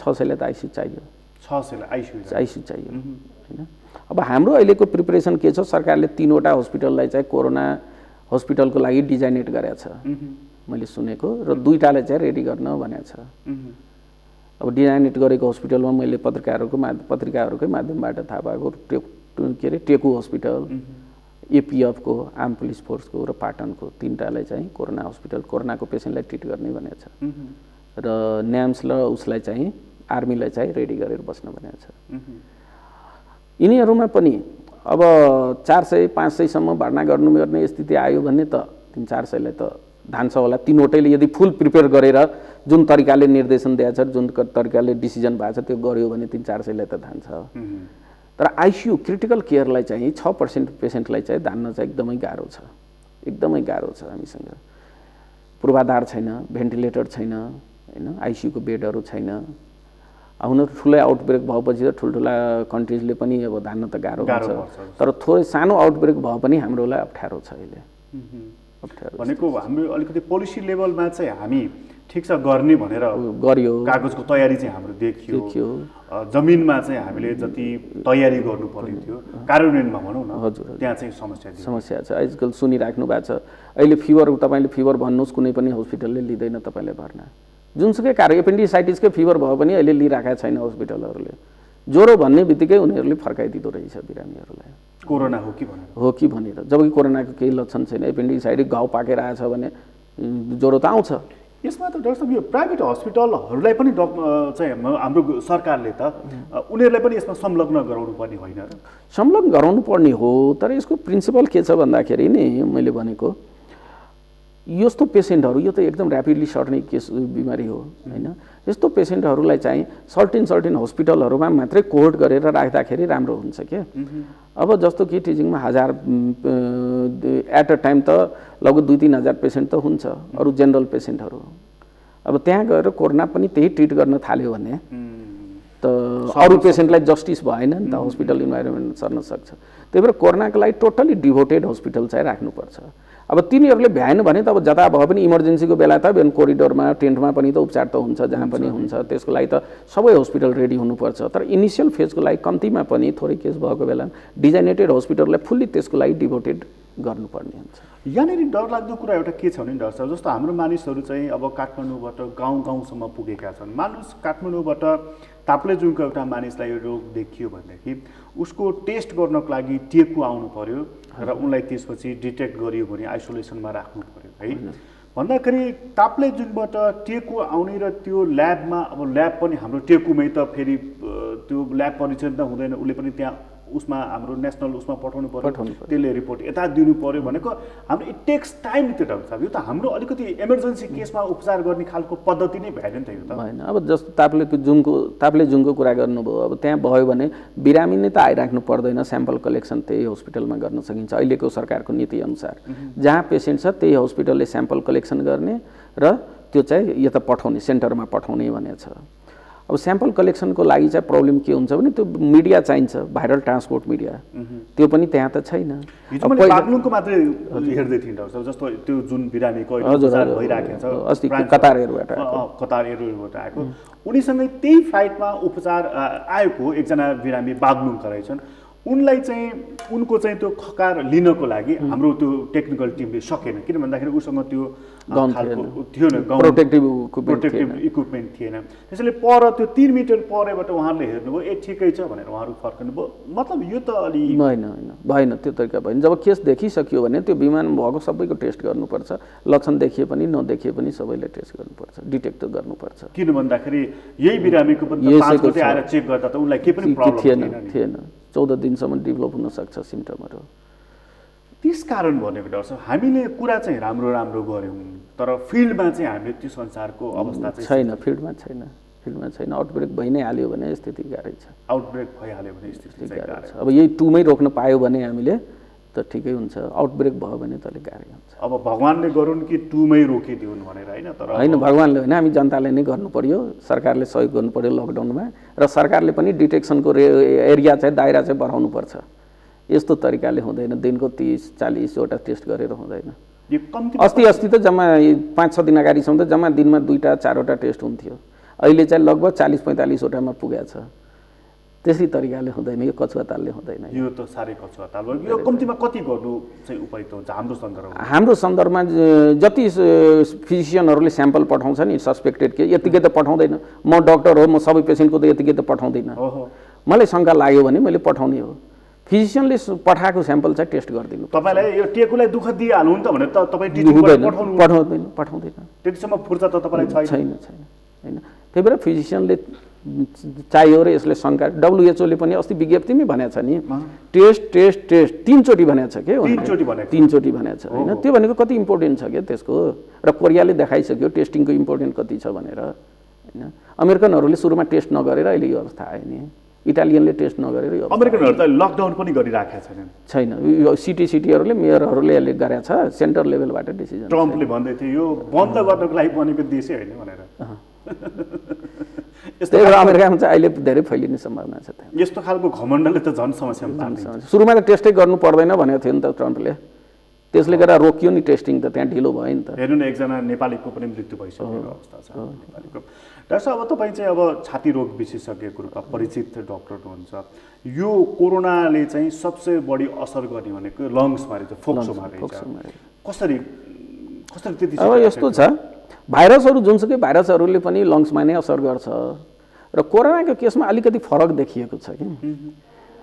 600लाई त आइसियू चाहियो, 600लाई आइसियू चाहियो होइन। अब हाम्रो अहिलेको प्रिपरेसन के छ, सरकारले 3वटा हस्पिटललाई चाहिँ कोरोना हस्पिटलको लागि डिजाइनेट गरेको छ मैले सुनेको, र 2टालाई चाहिँ रेडी गर्न भनेको छ। अब डिजाइनेट गरेको हस्पिटलमा मैले पत्रिकाहरूकै माध्यमबाट थाहा पाएको के अरे टेकु हस्पिटल, एपिएफको, आर्म पुलिस फोर्सको र पाटनको 3टालाई चाहिँ कोरोना हस्पिटल, कोरोनाको पेसेन्टलाई ट्रिट गर्ने भनेको छ, र न्याम्स र उसलाई चाहिँ आर्मीलाई चाहिँ रेडी गरेर बस्न भनेको छ। यिनीहरूमा पनि अब 400-500सम्म भर्ना गर्नुपर्ने स्थिति आयो भने त 300-400लाई त धान्छ होला। 3वटैले यदि फुल प्रिपेयर गरेर जुन तरिकाले निर्देशन दिएको छ, जुन तरिकाले डिसिजन भएको छ त्यो गर्यो भने 300-400लाई त धान्छ। तर आइसियू क्रिटिकल केयरलाई चाहिँ 6% पेसेन्टलाई चाहिँ धान्न चाहिँ एकदमै गाह्रो छ, एकदमै गाह्रो छ। हामीसँग पूर्वाधार छैन, भेन्टिलेटर छैन होइन, आइसियूको बेडहरू छैन। हुन ठुलै आउटब्रेक भएपछि त ठुल्ठुला कन्ट्रिजले पनि अब धान्न त गाह्रो हुन्छ, तर थोरै सानो आउटब्रेक भए पनि हाम्रोलाई अप्ठ्यारो छ अहिले। भनेको हाम्रो अलिकति पोलिसी लेभलमा चाहिँ हामी ठिक छ गर्ने भनेर गरियो, कागजको तयारी चाहिँ हाम्रो देखियो, जमिनमा चाहिँ हामीले जति तयारी गर्नुपर्ने थियो कार्यान्वयनमा भनौँ न, हजुर त्यहाँ चाहिँ समस्या छ। आजकल सुनिराख्नु भएको छ, अहिले तपाईँले फिभर भन्नुहोस् कुनै पनि हस्पिटलले लिँदैन तपाईँले भर्ना, जुनसुकै कारण एपेन्डिसाइटिसकै फिभर भयो भने अहिले लिइराखेको छैन हस्पिटलहरूले। ज्वरो भन्ने बित्तिकै उनीहरूले फर्काइदिँदो रहेछ बिरामीहरूलाई, कोरोना हो कि भनेर, जबकि कोरोनाको केही लक्षण छैन। एपेन्डिसाइटिस घाउ पाकेर आएछ भने ज्वरो त आउँछ। यसमा त डाक्टर साहब यो प्राइभेट हस्पिटलहरूलाई पनि चाहिँ हाम्रो सरकारले त उनीहरूलाई पनि यसमा संलग्न गराउनु पर्ने होइन र? संलग्न गराउनु पर्ने हो, तर यसको प्रिन्सिपल के छ भन्दाखेरि नि मैले भनेको यस्तो पेसेन्टहरू, यो त एकदम ऱ्यापिडली सर्ट्ने केस बिमारी हो होइन, यस्तो पेसेन्टहरूलाई चाहिँ सर्टेन हस्पिटलहरूमा मात्रै कोहोर्ट गरेर राख्दाखेरि राम्रो हुन्छ क्या। अब जस्तो कि टिचिङमा 1000 एट अ टाइम त लगभग 2-3 हजार पेसेन्ट त हुन्छ, अरू जेनरल पेसेन्टहरू। अब त्यहाँ गएर कोरोना पनि त्यही ट्रिट गर्न थाल्यो भने त अरू पेसेन्टलाई जस्टिस भएन नि त, हस्पिटल इन्भाइरोमेन्ट सर्न सक्छ। त्यही भएर कोरोनाको लागि टोटली डिभोटेड हस्पिटल चाहिँ राख्नुपर्छ। अब तिनीहरूले भ्याएन भने त अब जता भए पनि इमर्जेन्सीको बेला त कोरिडोरमा टेन्टमा पनि त उपचार त हुन्छ, जहाँ पनि हुन्छ, त्यसको लागि त सबै हस्पिटल रेडी हुनुपर्छ। तर इनिसियल फेजको लागि कम्तीमा पनि थोरै केस भएको बेला डिजाइनेटेड हस्पिटललाई फुल्ली त्यसको लागि डिभोटेड गर्नुपर्ने हुन्छ। यहाँनिर डरलाग्दो कुरा एउटा के छ भने डाक्टर साहब, जस्तो हाम्रो मानिसहरू चाहिँ अब काठमाडौँबाट गाउँसम्म पुगेका छन्। मानिस काठमाडौँबाट ताप्लेजुङको एउटा मानिसलाई यो रोग देखियो भनेदेखि उसको टेस्ट गर्नको लागि टेकु आउनु पर्यो र उनलाई त्यसपछि डिटेक्ट गरियो भने आइसोलेसनमा राख्नु पर्यो है। भन्दाखेरि ताप्लेजुङबाट टेकु आउने र त्यो ल्याबमा, अब ल्याब पनि हाम्रो टेकुमै त फेरि त्यो ल्याब परीक्षण त हुँदैन, उसले पनि त्यहाँ उसमा हाम्रो नेसनल उसमा पठाउनु पर्यो, त्यसले रिपोर्ट यता दिनु पर्यो भनेको हाम्रो इट टेक्स टाइम नि त्यो डाक्टर साहब। यो त हाम्रो अलिकति इमर्जेन्सी केसमा उपचार गर्ने खालको पद्धति नै भएन नि त यो त। होइन, अब जस्तो तपाईँले जुनको कुरा गर्नुभयो, अब त्यहाँ भयो भने बिरामी नै त आइराख्नु पर्दैन, स्याम्पल कलेक्सन त्यही हस्पिटलमा गर्न सकिन्छ अहिलेको सरकारको नीति अनुसार। जहाँ पेसेन्ट छ त्यही हस्पिटलले स्याम्पल कलेक्सन गर्ने र त्यो चाहिँ यता पठाउने, सेन्टरमा पठाउने भनेको छ। अब स्याम्पल कलेक्सनको लागि चाहिँ प्रब्लम के हुन्छ भने त्यो मिडिया चाहिन्छ, भाइरल ट्रान्सपोर्ट मिडिया, त्यो पनि त्यहाँ त छैन। हिजो मैले बागलुङको मात्रै हेर्दै थिएँ डाक्टर साहब, जस्तो त्यो जुन बिरामीको उपचार भइराखेको छ अस्ति कतार एयरबाट आएको, उनीसँगै त्यही फ्लाइटमा उपचार आएको एकजना बिरामी बागलुङका रहेछन्। उनलाई चाहिँ उनको चाहिँ त्यो खकार लिनको लागि हाम्रो त्यो टेक्निकल टिमले सकेन, किन भन्दाखेरि उसँग त्यो थियो न प्रोटेक्टिभ इक्विपमेन्ट थिएन। त्यसैले पर त्यो 3 मिटर परबाट उहाँहरूले हेर्नुभयो, ए ठिकै छ भनेर उहाँहरू फर्कनुभयो। मतलब यो त अलि भएन त्यो तरिका भएन। जब केस देखिसक्यो भने त्यो बिमान भएको सबैको टेस्ट गर्नुपर्छ, लक्षण देखिए पनि नदेखिए पनि सबैले टेस्ट गर्नुपर्छ, डिटेक्ट गर्नुपर्छ। किन भन्दाखेरि यही बिरामीको पनि 5 गते आएर चेक गर्दा त उनलाई केही पनि प्रब्लम थिएन, 14 दिनसम्म डेभलप हुन सक्छ सिम्टमहरू। त्यस कारण भनेको डाक्टर साहब हामीले कुरा चाहिँ राम्रो गऱ्यौँ, तर फिल्डमा चाहिँ हामीले त्यो संसारको अवस्था चाहिँ फिल्डमा छैन। आउटब्रेक भइ नै हाल्यो भने स्थिति गाह्रै छ। आउटब्रेक भइहाल्यो भने स्थिति गाह्रै छ। अब यही 2 मै रोक्न पायो भने हामीले त ठिकै हुन्छ, आउटब्रेक भयो भने त अलिक गाह्रै हुन्छ। अब भगवानले गरून् कि 2 मै रोकिदिउन् भनेर होइन, तर होइन भगवानले होइन, हामी जनताले नै गर्नु पर्यो, सरकारले सहयोग गर्नु पर्यो लकडाउनमा, र सरकारले पनि डिटेक्सनको एरिया चाहिँ दायरा चाहिँ बढाउनुपर्छ। यस्तो तरिकाले हुँदैन, दिनको 30-40 वटा टेस्ट गरेर हुँदैन। अस्ति त जम्मा 5-6 दिन अगाडिसम्म त जम्मा दिनमा 2-4 टेस्ट हुन्थ्यो, अहिले चाहिँ लगभग 40-45 वटामा पुगेको छ। त्यसै तरिकाले हुँदैन, यो कछुवा तालले हुँदैन। यो त साह्रै कछुवा ताल भयो। यो कम्तीमा कति गर्नु चाहिँ उपयुक्त हुन्छ हाम्रो सन्दर्भमा? जति फिजिसियनहरूले स्याम्पल पठाउँछ नि सस्पेक्टेड के, यतिकै त पठाउँदैन। म डक्टर हो, म सबै पेसेन्टको त यतिकै त पठाउँदिनँ। मलाई शङ्का लाग्यो भने मैले पठाउने हो। फिजिसियनले पठाएको स्याम्पल चाहिँ टेस्ट गरिदिनु। तपाईँलाई यो टेकुलाई दुःख दिइहाल्नु नि त भनेर त तपाईँ पठाउँदैन। त्यतिसम्म फुर्सद त तपाईँलाई छैन होइन। त्यही भएर फिजिसियनले चाहियो र यसले शङ्का, WHO ले पनि अस्ति विज्ञप्तिमै भनेको छ नि, टेस्ट 3 चोटि भनेको छ के, 3 चोटि भनेको छ होइन। त्यो भनेको कति इम्पोर्टेन्ट छ क्या त्यसको, र कोरियाले देखाइसक्यो टेस्टिङको इम्पोर्टेन्ट कति छ भनेर होइन। अमेरिकनहरूले सुरुमा टेस्ट नगरेर अहिले यो अवस्था आयो नि, इटालियनले टेस्ट नगरेर यो। अमेरिकनहरू त लकडाउन पनि गरिराखेका छैन। सिटीहरूले मेयरहरूले यसले गरेको छ, सेन्टर लेभलबाट डिसिजन। ट्रम्पले भन्दै थियो यो बन्द गर्नको लागि बनेको देशै होइन भनेर। त्यही भएर अमेरिकामा चाहिँ अहिले धेरै फैलिने सम्भावना छ। यस्तो खालको घमण्डले त झन् समस्या। सुरुमा त टेस्टै गर्नु पर्दैन भनेको थियो नि त ट्रम्पले, त्यसले गर्दा रोकियो नि टेस्टिङ, त त्यहाँ ढिलो भयो नि त। हेर्नु न, एकजना नेपालीको पनि मृत्यु भइसकेको अवस्था छ नेपालीको। डाक्टर साहब, अब तपाईँ चाहिँ अब छाती रोग विशेषज्ञको रूपमा परिचित डाक्टर हुनुहुन्छ, यो कोरोनाले चाहिँ सबसे बढी असर गर्ने भनेको लङ्समा रहेछ, फोक्सोमा रहेछ। कसरी त्यति? अब यस्तो छ, भाइरसहरू जुनसुकै भाइरसहरूले पनि लङ्समा नै असर गर्छ, र कोरोनाको केसमा अलिकति फरक देखिएको छ कि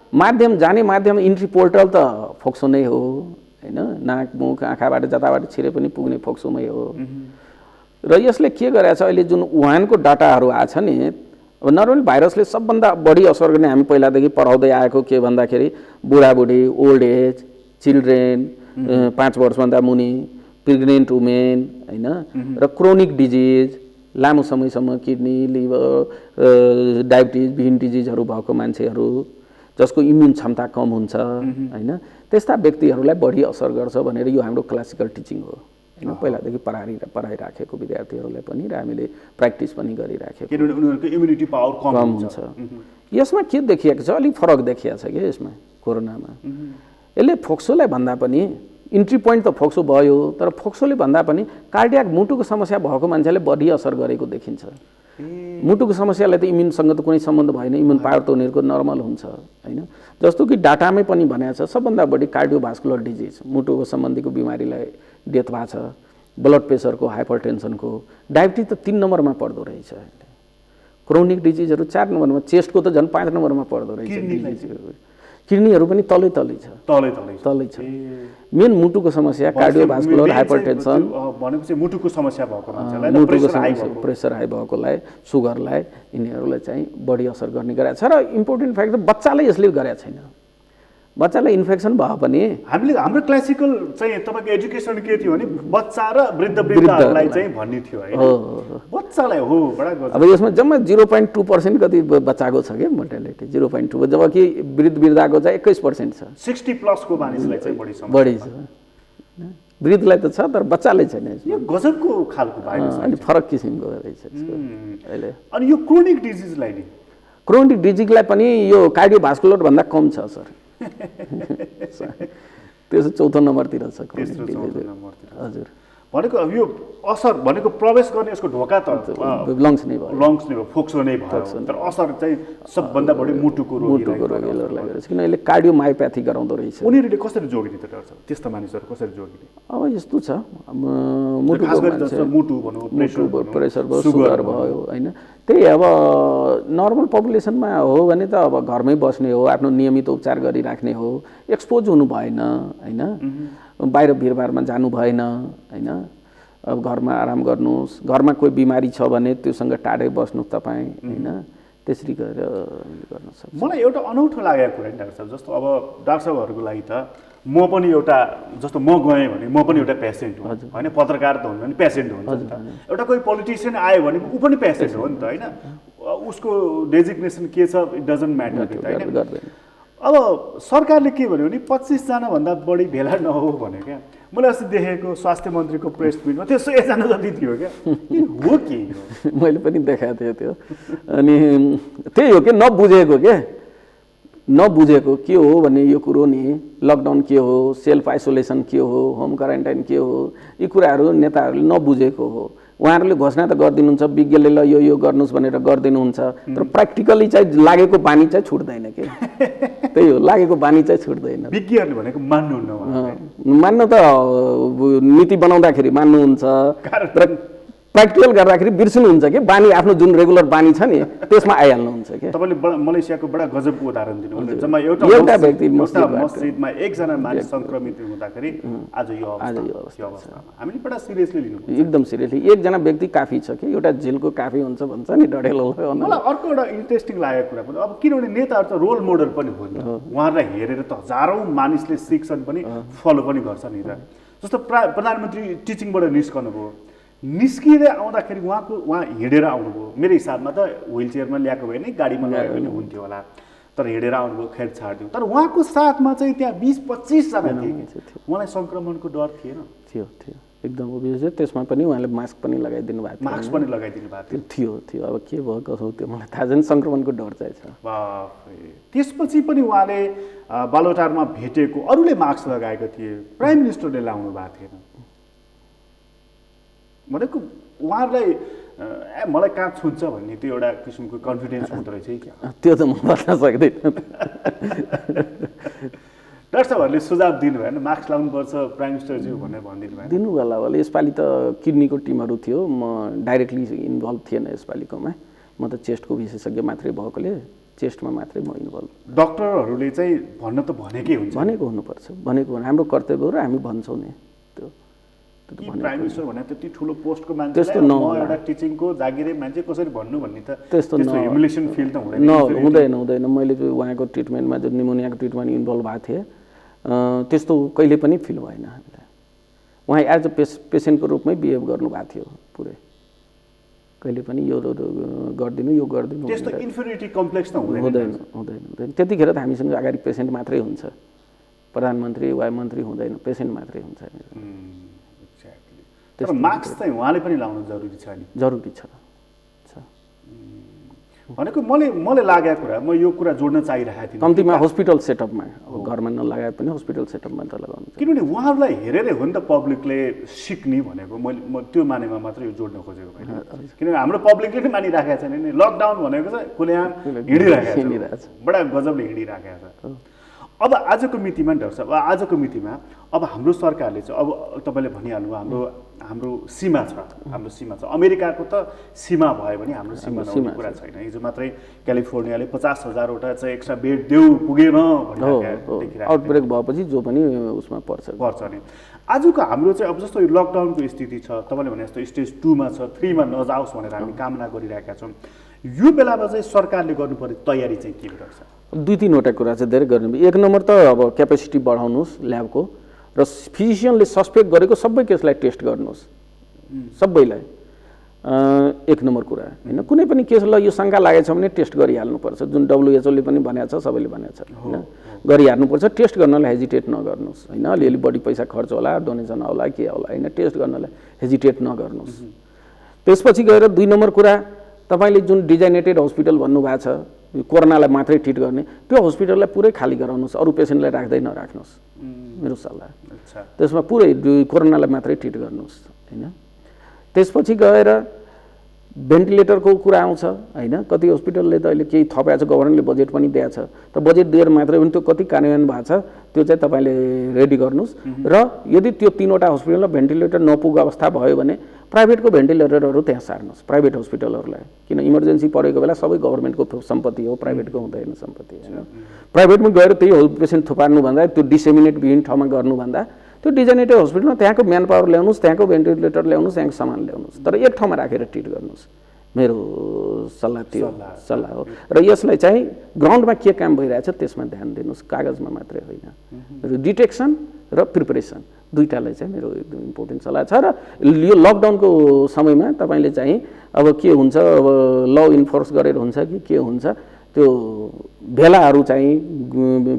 माध्यम जाने माध्यम इन्ट्री पोर्टल त फोक्सो नै हो होइन, नाक मुख आँखाबाट जताबाट छिरे पनि पुग्ने फोक्सोमै हो। र यसले के गरेछ, अहिले जुन वुहानको डाटाहरू आछ नि, अब नर्मली भाइरसले सबभन्दा बढी असर गर्ने हामी पहिलादेखि पढाउँदै आएको के भन्दाखेरि बुढाबुढी, ओल्ड एज, चिल्ड्रेन, 5 वर्षभन्दा मुनि, प्रेग्नेन्ट वुमेन होइन, र क्रोनिक डिजिज, लामो समयसम्म किडनी, लिभर, डायबिटिज, भिन डिजिजहरू भएको मान्छेहरू जसको इम्युन क्षमता कम हुन्छ होइन, त्यस्ता व्यक्तिहरूलाई बढी असर गर्छ भनेर यो हाम्रो क्लासिकल टिचिङ हो होइन। पहिलादेखि पढाइराखेको विद्यार्थीहरूलाई पनि, र हामीले प्र्याक्टिस पनि गरिराखेको, किनभने उनीहरूको इम्युनिटी पावर कम हुन्छ। यसमा के देखिएको छ, अलिक फरक देखिएको छ कि यसमा कोरोनामा। यसले फोक्सोलाई भन्दा पनि, इन्ट्री पोइन्ट त फोक्सो भयो, तर फोक्सोले भन्दा पनि कार्डियाक मुटुको समस्या भएको मान्छेले बढी असर गरेको देखिन्छ। मुटुको समस्यालाई त इम्युनसँग त कुनै सम्बन्ध भएन, इम्युन पावर त उनीहरूको नर्मल हुन्छ होइन। जस्तो कि डाटामै पनि भनेको छ, सबभन्दा बढी कार्डियोभास्कुलर डिजिज, मुटुको सम्बन्धीको बिमारीलाई डेथ भएको छ, ब्लड प्रेसरको, हाइपरटेन्सनको, डायबिटिज त 3 नम्बरमा पर्दो रहेछ, क्रोनिक डिजिजहरू 4 नम्बरमा, चेस्टको त झन् 5 नम्बरमा पर्दो रहेछ, किडनीहरू पनि तलै छ। मेन मुटुको समस्या, कार्डियोभास्कुलर, हाइपरटेन्सन, भनेपछि मुटुको समस्या भएको मान्छेलाई, मुटुको प्रेसर हाई भएकोलाई, सुगरलाई, यिनीहरूलाई चाहिँ बढी असर गर्ने गरेको छ। र इम्पोर्टेन्ट फ्याक्ट, बच्चालाई यसले गरेको छैन, बच्चालाई इन्फेक्सन भयो भने हामीले हाम्रो क्लासिकल चाहिँ तपाईँको एजुकेसन के थियो भने बच्चा र वृद्धहरूलाई चाहिँ भन्ने थियो होइन बच्चालाई हो बडा गजब। अब यसमा जम्मा 0.2% कति बच्चाको छ क्या मोर्टालिटी 0.2 जबकि वृद्धको चाहिँ 21% छ 60+ को मानिसलाई चाहिँ बढी छ वृद्धलाई त छ तर बच्चाले छैन यो गजबको खालको भाइरस अनि फरक किसिमको रहेछ अहिले। अनि यो क्रोनिक डिजिजलाई नि क्रोनिक डिजिजलाई पनि यो कार्डियोभास्कुलर भन्दा कम छ सर त्यो चाहिँ 4औं नम्बरतिर छ क्रोनिक डिजिज हजुर। भनेको अब यो असर भनेको प्रवेश गर्ने यसको ढोका त लङ्स नै भयो फोक्सो नै भयो तर असर चाहिँ सबभन्दा बढी मुटुको रोगीहरूलाई गरेछ किन यसले कार्डियोमायोप्याथी गराउँदो रहेछ। उनीहरूले कसरी जोगिने त डाक्टर त्यस्ता मानिसहरू कसरी जोगिने अब यस्तो छ मुटु प्रेसर भयो सुगर भयो होइन त्यही अब नर्मल पपुलेसनमा हो भने त अब घरमै बस्ने हो आफ्नो नियमित उपचार गरिराख्ने हो एक्सपोज हुनु भएन होइन बाहिर भिडभाडमा जानु भएन होइन अब घरमा आराम गर्नुहोस् घरमा कोही बिमारी छ भने त्योसँग टाढै बस्नु तपाईँ होइन त्यसरी गरेर गर्न सक्छ। मलाई एउटा अनौठो लागेको कुरा नि डाक्टर साहब जस्तो अब डाक्टर साहबहरूको लागि त म पनि एउटा जस्तो म गएँ भने म पनि एउटा पेसेन्ट हो होइन पत्रकार त हुनु भने पेसेन्ट हुन्छ नि त एउटा कोही पोलिटिसियन आयो भने ऊ पनि पेसेन्ट हो नि त होइन उसको डेजिग्नेसन के छ इट डजन्ट म्याटर होइन। अब सरकारले के भन्यो भने 25 जनाभन्दा बढी भेला नहो भन्यो क्या। मैले अस्ति देखेको स्वास्थ्य मन्त्रीको प्रेस मिटमा त्यो 100 जना जति थियो क्या हो के मैले पनि देखाएको थिएँ त्यो अनि त्यही हो कि नबुझेको के हो भने यो कुरो नि लकडाउन के हो सेल्फ आइसोलेसन के हो होम क्वारेन्टाइन के हो यी कुराहरू नेताहरूले नबुझेको हो। उहाँहरूले घोषणा त गरिदिनुहुन्छ विज्ञले ल यो गर्नुहोस् भनेर गरिदिनुहुन्छ तर प्र्याक्टिकली चाहिँ लागेको बानी चाहिँ छुट्दैन के त्यही हो लागेको बानी चाहिँ छुट्दैन। विज्ञहरूले भनेको मान्नु त नीति बनाउँदाखेरि मान्नुहुन्छ तर प्र्याक्टिकल गर्दाखेरि बिर्सिनुहुन्छ कि बानी आफ्नो जुन रेगुलर बानी छ नि त्यसमा आइहाल्नुहुन्छ कि। तपाईँले मलेसियाको बडा गजबको उदाहरण दिनुभयो जम्मा एउटा व्यक्ति मस्जिदमा एकजना मानिस सङ्क्रमित हुँदाखेरि आज यो अवस्था हामीले बडा सिरियसली लिनु एकदम सिरियसली एकजना व्यक्ति काफी छ कि एउटा जेलको काफी हुन्छ भन्छ नि डढेलो। मलाई अर्को एउटा इन्ट्रेस्टिङ लागेको कुरा पनि अब किनभने नेताहरू त रोल मोडल पनि हो नि उहाँहरूलाई हेरेर त हजारौँ मानिसले सिक्छन् पनि फलो पनि गर्छन् नि त। जस्तो प्रधानमन्त्री टिचिङबाट निस्कनुभयो निस्किँदै आउँदाखेरि उहाँ हिँडेर आउनुभयो मेरो हिसाबमा त व्हिल चेयरमा ल्याएको भए नि गाडीमा लगेको पनि हुन्थ्यो होला तर हिँडेर आउनुभयो खेर छाडिदियो तर उहाँको साथमा चाहिँ त्यहाँ 20-25 जना थिए उहाँलाई सङ्क्रमणको डर थिएन थियो एकदम ओभियस त्यसमा पनि उहाँले मास्क पनि लगाइदिनु भएको थियो अब के भयो कसो त्यो मलाई थाहा छैन सङ्क्रमणको डर चाहिँ छ। त्यसपछि पनि उहाँले बालोटारमा भेटेको अरूले मास्क लगाएको थिए प्राइम मिनिस्टरले लाउनु भएको थिएन भनेको उहाँहरूलाई मलाई कहाँ छुन्छ भन्ने त्यो एउटा किसिमको कन्फिडेन्स हुँदो रहेछ क्या त्यो त म भन्न सक्दैन। डाक्टर साहबहरूले सुझाव दिनुभयो भने मास्क लाउनुपर्छ प्राइम मिनिस्टरज्यू भनेर भनिदिनु भयो दिनु होला होला यसपालि त किडनीको टिमहरू थियो म डाइरेक्टली इन्भल्भ थिएन यसपालिकोमा म त चेस्टको विशेषज्ञ मात्रै भएकोले चेस्टमा मात्रै म इन्भल्भ। डक्टरहरूले चाहिँ भन्न त भनेको हुनुपर्छ भनेको हाम्रो कर्तव्य हो र हामी भन्छौँ नि प्राइम मिनिस्टर भने त्यति ठुलो पोस्टको मान्छे एउटा टिचिङको जागिरे मान्छे कसरी भन्नु भन्ने त त्यस्तो ह्युमिलेसन फिल त हुँदैन। मैले उहाँको ट्रिटमेन्टमा जो निमोनियाको ट्रिटमेन्ट इन्भल्भ भएको थिएँ त्यस्तो कहिले पनि फिल भएन हामीलाई। उहाँ एज अ पेसेन्टको रूपमै बिहेभ गर्नुभएको थियो पुरै कहिले पनि यो गरिदिनु त्यस्तो इन्फेरिटी कम्प्लेक्स त हुँदैन त्यतिखेर त हामीसँग अगाडि पेसेन्ट मात्रै हुन्छ प्रधानमन्त्री वा मन्त्री हुँदैन पेसेन्ट मात्रै हुन्छ। तर मास्क चाहिँ उहाँले पनि लाउनु जरुरी छ नि जरुरी छ भनेको मलाई लागेको कुरा म यो कुरा जोड्न चाहिरहेको थिएँ कम्तीमा हस्पिटल सेटअपमा अब घरमा नलगाए पनि हस्पिटल सेटअपमा त लगाउनु किनभने उहाँहरूलाई हेरेरै हो नि त पब्लिकले सिक्ने भनेको म त्यो मानेमा मात्र यो जोड्न खोजेको होइन किनभने हाम्रो पब्लिकले नै मानिराखेको छैन नि लकडाउन भनेको चाहिँ खुलेआम हिँडिरहेको छ बडा गजबले हिँडिराखेको छ। अब आजको मितिमा डाक्टर साहब आजको मितिमा अब हाम्रो सरकारले चाहिँ अब तपाईँले भनिहाल्नु हाम्रो सीमा छ अमेरिकाको त सीमा भयो भने हाम्रो सीमा नहुने कुरा छैन। हिजो मात्रै क्यालिफोर्नियाले 50,000वटा चाहिँ एक्स्ट्रा बेड पुगेन आउटब्रेक भएपछि जो पनि उसमा पर्छ नि। आजको हाम्रो चाहिँ अब जस्तो यो लकडाउनको स्थिति छ तपाईँले भने जस्तो स्टेज 2 मा छ 3 मा नजाओस् भनेर हामी कामना गरिरहेका छौँ यो बेलामा चाहिँ सरकारले गर्नुपर्ने तयारी चाहिँ के हो डाक्टर साहब? 2-3वटा कुरा चाहिँ धेरै गर्नु। एक नम्बर त अब क्यापेसिटी बढाउनुहोस् ल्याबको, र फिजिसियनले सस्पेक्ट गरेको सबै केसलाई टेस्ट गर्नुहोस्, सबैलाई। एक नम्बर कुरा होइन, कुनै पनि केस ल यो शङ्का लागेको छ भने टेस्ट गरिहाल्नुपर्छ, जुन WHO ले पनि भनेको छ, सबैले भनेको छ होइन, गरिहाल्नुपर्छ। टेस्ट गर्नलाई हेजिटेट नगर्नुहोस् होइन, अलिअलि बढी पैसा खर्च होला, डोनेसन होला, के होला होइन, टेस्ट गर्नलाई हेजिटेट नगर्नुहोस्। त्यसपछि गएर 2 नम्बर कुरा, तपाईँले जुन डिजाइनेटेड हस्पिटल भन्नुभएको छ कोरोनालाई मात्रै ट्रिट गर्ने, त्यो हस्पिटललाई पुरै खाली गराउनुहोस्, अरू पेसेन्टलाई राख्दै नराख्नुहोस्, मेरो सल्लाह। त्यसमा पुरै कोरोनालाई मात्रै ट्रिट गर्नुहोस् होइन। त्यसपछि गएर भेन्टिलेटरको कुरा आउँछ होइन, कति हस्पिटलले त अहिले केही थपेको छ, गभर्मेन्टले बजेट पनि दिएको छ, तर बजेट दिएर मात्रै पनि त्यो कति कार्यान्वयन भएको छ त्यो चाहिँ तपाईँले रेडी गर्नुहोस्। र यदि त्यो 3वटा हस्पिटलमा भेन्टिलेटर नपुगेको अवस्था भयो भने प्राइभेटको भेन्टिलेटरहरू त्यहाँ सार्नुहोस्, प्राइभेट हस्पिटलहरूलाई, किन इमर्जेन्सी परेको बेला सबै गभर्मेन्टको सम्पत्ति हो, प्राइभेटको हुँदैन सम्पत्ति होइन। प्राइभेटमा गएर त्यही पेसेन्ट थुपार्नुभन्दा, त्यो डिसेमिनेट विभिन्न ठाउँमा गर्नुभन्दा त्यो डिजाइनेटेड हस्पिटलमा त्यहाँको म्यान पावर ल्याउनुहोस्, त्यहाँको भेन्टिलेटर ल्याउनुहोस्, त्यहाँको सामान ल्याउनुहोस्, तर एक ठाउँमा राखेर ट्रिट गर्नुहोस्, मेरो सल्लाह त्यो सल्लाह हो। र यसलाई चाहिँ ग्राउन्डमा के काम भइरहेछ त्यसमा ध्यान दिनुहोस्, कागजमा मात्रै होइन। र डिटेक्सन र प्रिपरेसन दुईटालाई चाहिँ मेरो एकदम इम्पोर्टेन्ट सल्लाह छ। र यो लकडाउनको समयमा तपाईँले चाहिँ अब के हुन्छ, अब ल इन्फोर्स गरेर हुन्छ कि के हुन्छ, त्यो भेलाहरू चाहिँ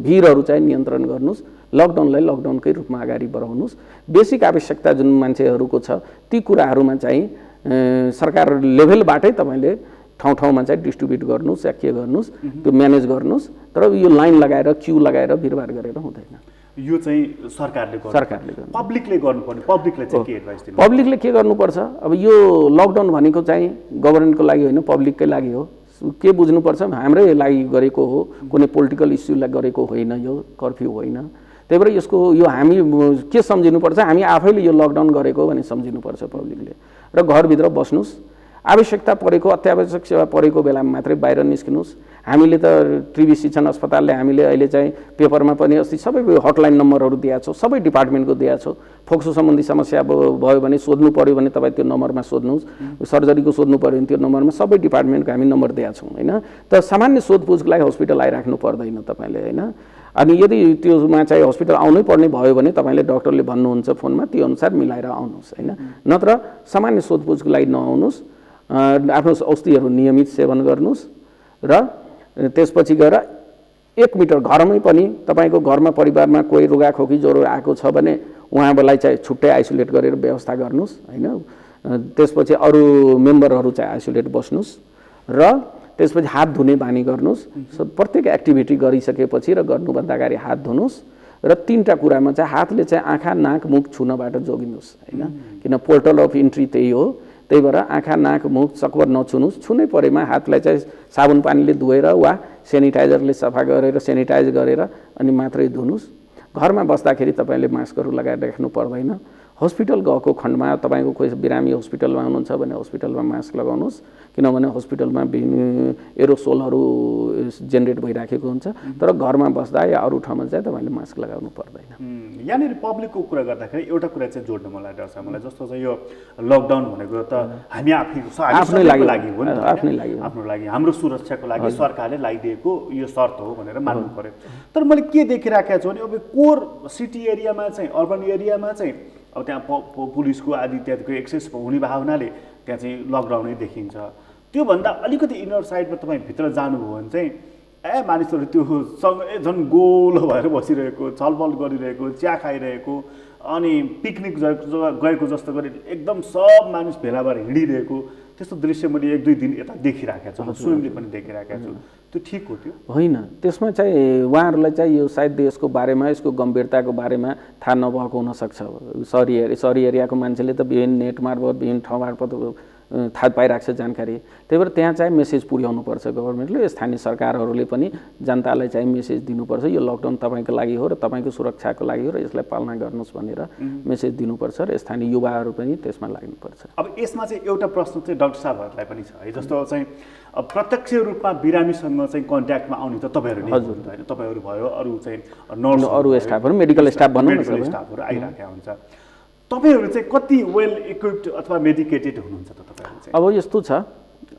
भिडहरू चाहिँ नियन्त्रण गर्नुहोस्, लकडाउनलाई लकडाउनकै रूपमा अगाडि बढाउनुहोस्। बेसिक आवश्यकता जुन मान्छेहरूको छ ती कुराहरूमा चाहिँ सरकार लेभलबाटै तपाईँले ठाउँ ठाउँमा चाहिँ डिस्ट्रिब्युट गर्नुहोस् या के गर्नुहोस्, त्यो म्यानेज गर्नुहोस्। तर यो लाइन लगाएर क्यू लगाएर भिडभाड गरेर हुँदैन। यो चाहिँ सरकारले गर्नु, पब्लिकले गर्नुपर्ने, पब्लिकले चाहिँ के एडभाइस दिनु? पब्लिकले के गर्नुपर्छ, अब यो लकडाउन भनेको चाहिँ गभर्मेन्टको लागि होइन, पब्लिककै लागि हो। के बुझ्नुपर्छ, हाम्रै लागि गरेको हो, कुनै पोलिटिकल इस्युलाई गरेको होइन, यो कर्फ्यू होइन। त्यही भएर यसको यो हामी के सम्झिनुपर्छ, हामी आफैले यो लकडाउन गरेको भने सम्झिनुपर्छ पब्लिकले। र घरभित्र बस्नुहोस्, आवश्यकता परेको अत्यावश्यक सेवा परेको बेलामा मात्रै बाहिर निस्किनुहोस्। हामीले त टिबी शिक्षण अस्पतालले हामीले अहिले चाहिँ पेपरमा पनि अस्ति सबै हटलाइन नम्बरहरू दिएको छौँ, सबै डिपार्टमेन्टको दिएको छौँ। फोक्सो सम्बन्धी समस्या भयो भने सोध्नु पऱ्यो भने तपाईँ त्यो नम्बरमा सोध्नुहोस्, सर्जरीको सोध्नु पऱ्यो भने त्यो नम्बरमा सबै डिपार्टमेन्टको हामी नम्बर दिएको छौँ होइन। तर सामान्य सोधपुछको लागि हस्पिटल आइराख्नु पर्दैन तपाईँले होइन। अनि यदि त्योमा चाहिँ हस्पिटल आउनै पर्ने भयो भने तपाईँले डक्टरले भन्नुहुन्छ फोनमा, त्यो अनुसार मिलाएर आउनुहोस् होइन। नत्र सामान्य सोधपुछको लागि नआउनुहोस्, आफ्नो औषधिहरू नियमित सेवन गर्नुहोस्। र त्यसपछि गएर 1 मिटर घरमै पनि तपाईँको घरमा परिवारमा कोही रुगाखोकी ज्वरो आएको छ भने उहाँलाई चाहिँ छुट्टै आइसोलेट गरेर व्यवस्था गर्नुहोस् होइन। त्यसपछि अरू मेम्बरहरू चाहिँ आइसोलेट बस्नुहोस्। र त्यसपछि हात धुने बानी गर्नुहोस्, प्रत्येक एक्टिभिटी गरिसकेपछि र गर्नुभन्दा अगाडि हात धुनुहोस्। र 3टा कुरामा चाहिँ हातले चाहिँ आँखा नाक मुख छुनबाट जोगिनुहोस् होइन, किन पोर्टल अफ इन्ट्री त्यही हो। त्यही भएर आँखा नाक मुख चकवर नछुनुहोस्, छुनै परेमा हातलाई चाहिँ साबुन पानीले धोएर वा सेनिटाइजरले सफा गरेर सेनिटाइज गरेर अनि मात्रै धुनुहोस्। घरमा बस्दाखेरि तपाईँले मास्कहरू लगाएर राख्नु पर्दैन। हस्पिटल गएको खण्डमा तपाईँको कोही बिरामी हस्पिटलमा हुनुहुन्छ भने हस्पिटलमा मास्क लगाउनुहोस्, किनभने हस्पिटलमा एरोसोलहरू जेनेरेट भइराखेको हुन्छ। तर घरमा बस्दा या अरू ठाउँमा चाहिँ तपाईँले मास्क लगाउनु पर्दैन। यहाँनिर पब्लिकको कुरा गर्दाखेरि एउटा कुरा चाहिँ जोड्नु मलाई डर छ, मलाई जस्तो चाहिँ यो लकडाउन भनेको त हामी आफ्नै लागि हो नि, आफ्नो लागि, हाम्रो सुरक्षाको लागि सरकारले लगाइदिएको यो शर्त हो भनेर मान्नु पर्यो। तर मैले के देखिराखेको छु भने अब कोर सिटी एरियामा चाहिँ, अर्बन एरियामा चाहिँ अब त्यहाँ पुलिसको आदि इत्यादिको एक्सेस हुने भावनाले त्यहाँ चाहिँ लकडाउनै देखिन्छ। त्योभन्दा अलिकति इनर साइडमा तपाईँ भित्र जानुभयो भने चाहिँ मानिसहरू त्यो सँगै झन् गोलो भएर बसिरहेको, छलफल गरिरहेको, चिया खाइरहेको, अनि पिकनिक गएको जस्तो गरी एकदम सब मानिस भेला भएर हिँडिरहेको त्यस्तो दृश्य मैले 1-2 दिन यता देखिराखेको छु, स्वयंले पनि देखिराखेको छु। त्यो ठिक हो? त्यो होइन। त्यसमा चाहिँ उहाँहरूलाई चाहिँ यो सायद यसको बारेमा, यसको गम्भीरताको बारेमा थाहा नभएको हुनसक्छ। सहरी एरियाको मान्छेले त विभिन्न नेट मार्फत विभिन्न ठाउँ मार्फत थाहा पाइरहेको छ जानकारी। त्यही भएर त्यहाँ चाहिँ मेसेज पुर्याउनुपर्छ गभर्मेन्टले, स्थानीय सरकारहरूले पनि जनतालाई चाहिँ मेसेज दिनुपर्छ, यो लकडाउन तपाईँको लागि हो र तपाईँको सुरक्षाको लागि हो र यसलाई पालना गर्नुहोस् भनेर मेसेज दिनुपर्छ र स्थानीय युवाहरू पनि त्यसमा लाग्नुपर्छ। अब यसमा चाहिँ एउटा प्रश्न चाहिँ डाक्टर साहबहरूलाई पनि छ है, जस्तो चाहिँ प्रत्यक्ष रूपमा बिरामीसँग चाहिँ कन्ट्याक्टमा आउने त तपाईँहरू नै होइन, तपाईँहरू भयो, अरू चाहिँ नर्स, अरू स्टाफहरू, मेडिकल स्टाफ भनौँ न, मेडिकल स्टाफहरू आइराखेका हुन्छ। तपाईँहरू चाहिँ कति वेल इक्विप्ड अथवा मेडिकेटेड हुनुहुन्छ त तपाईँहरू चाहिँ? अब यस्तो छ,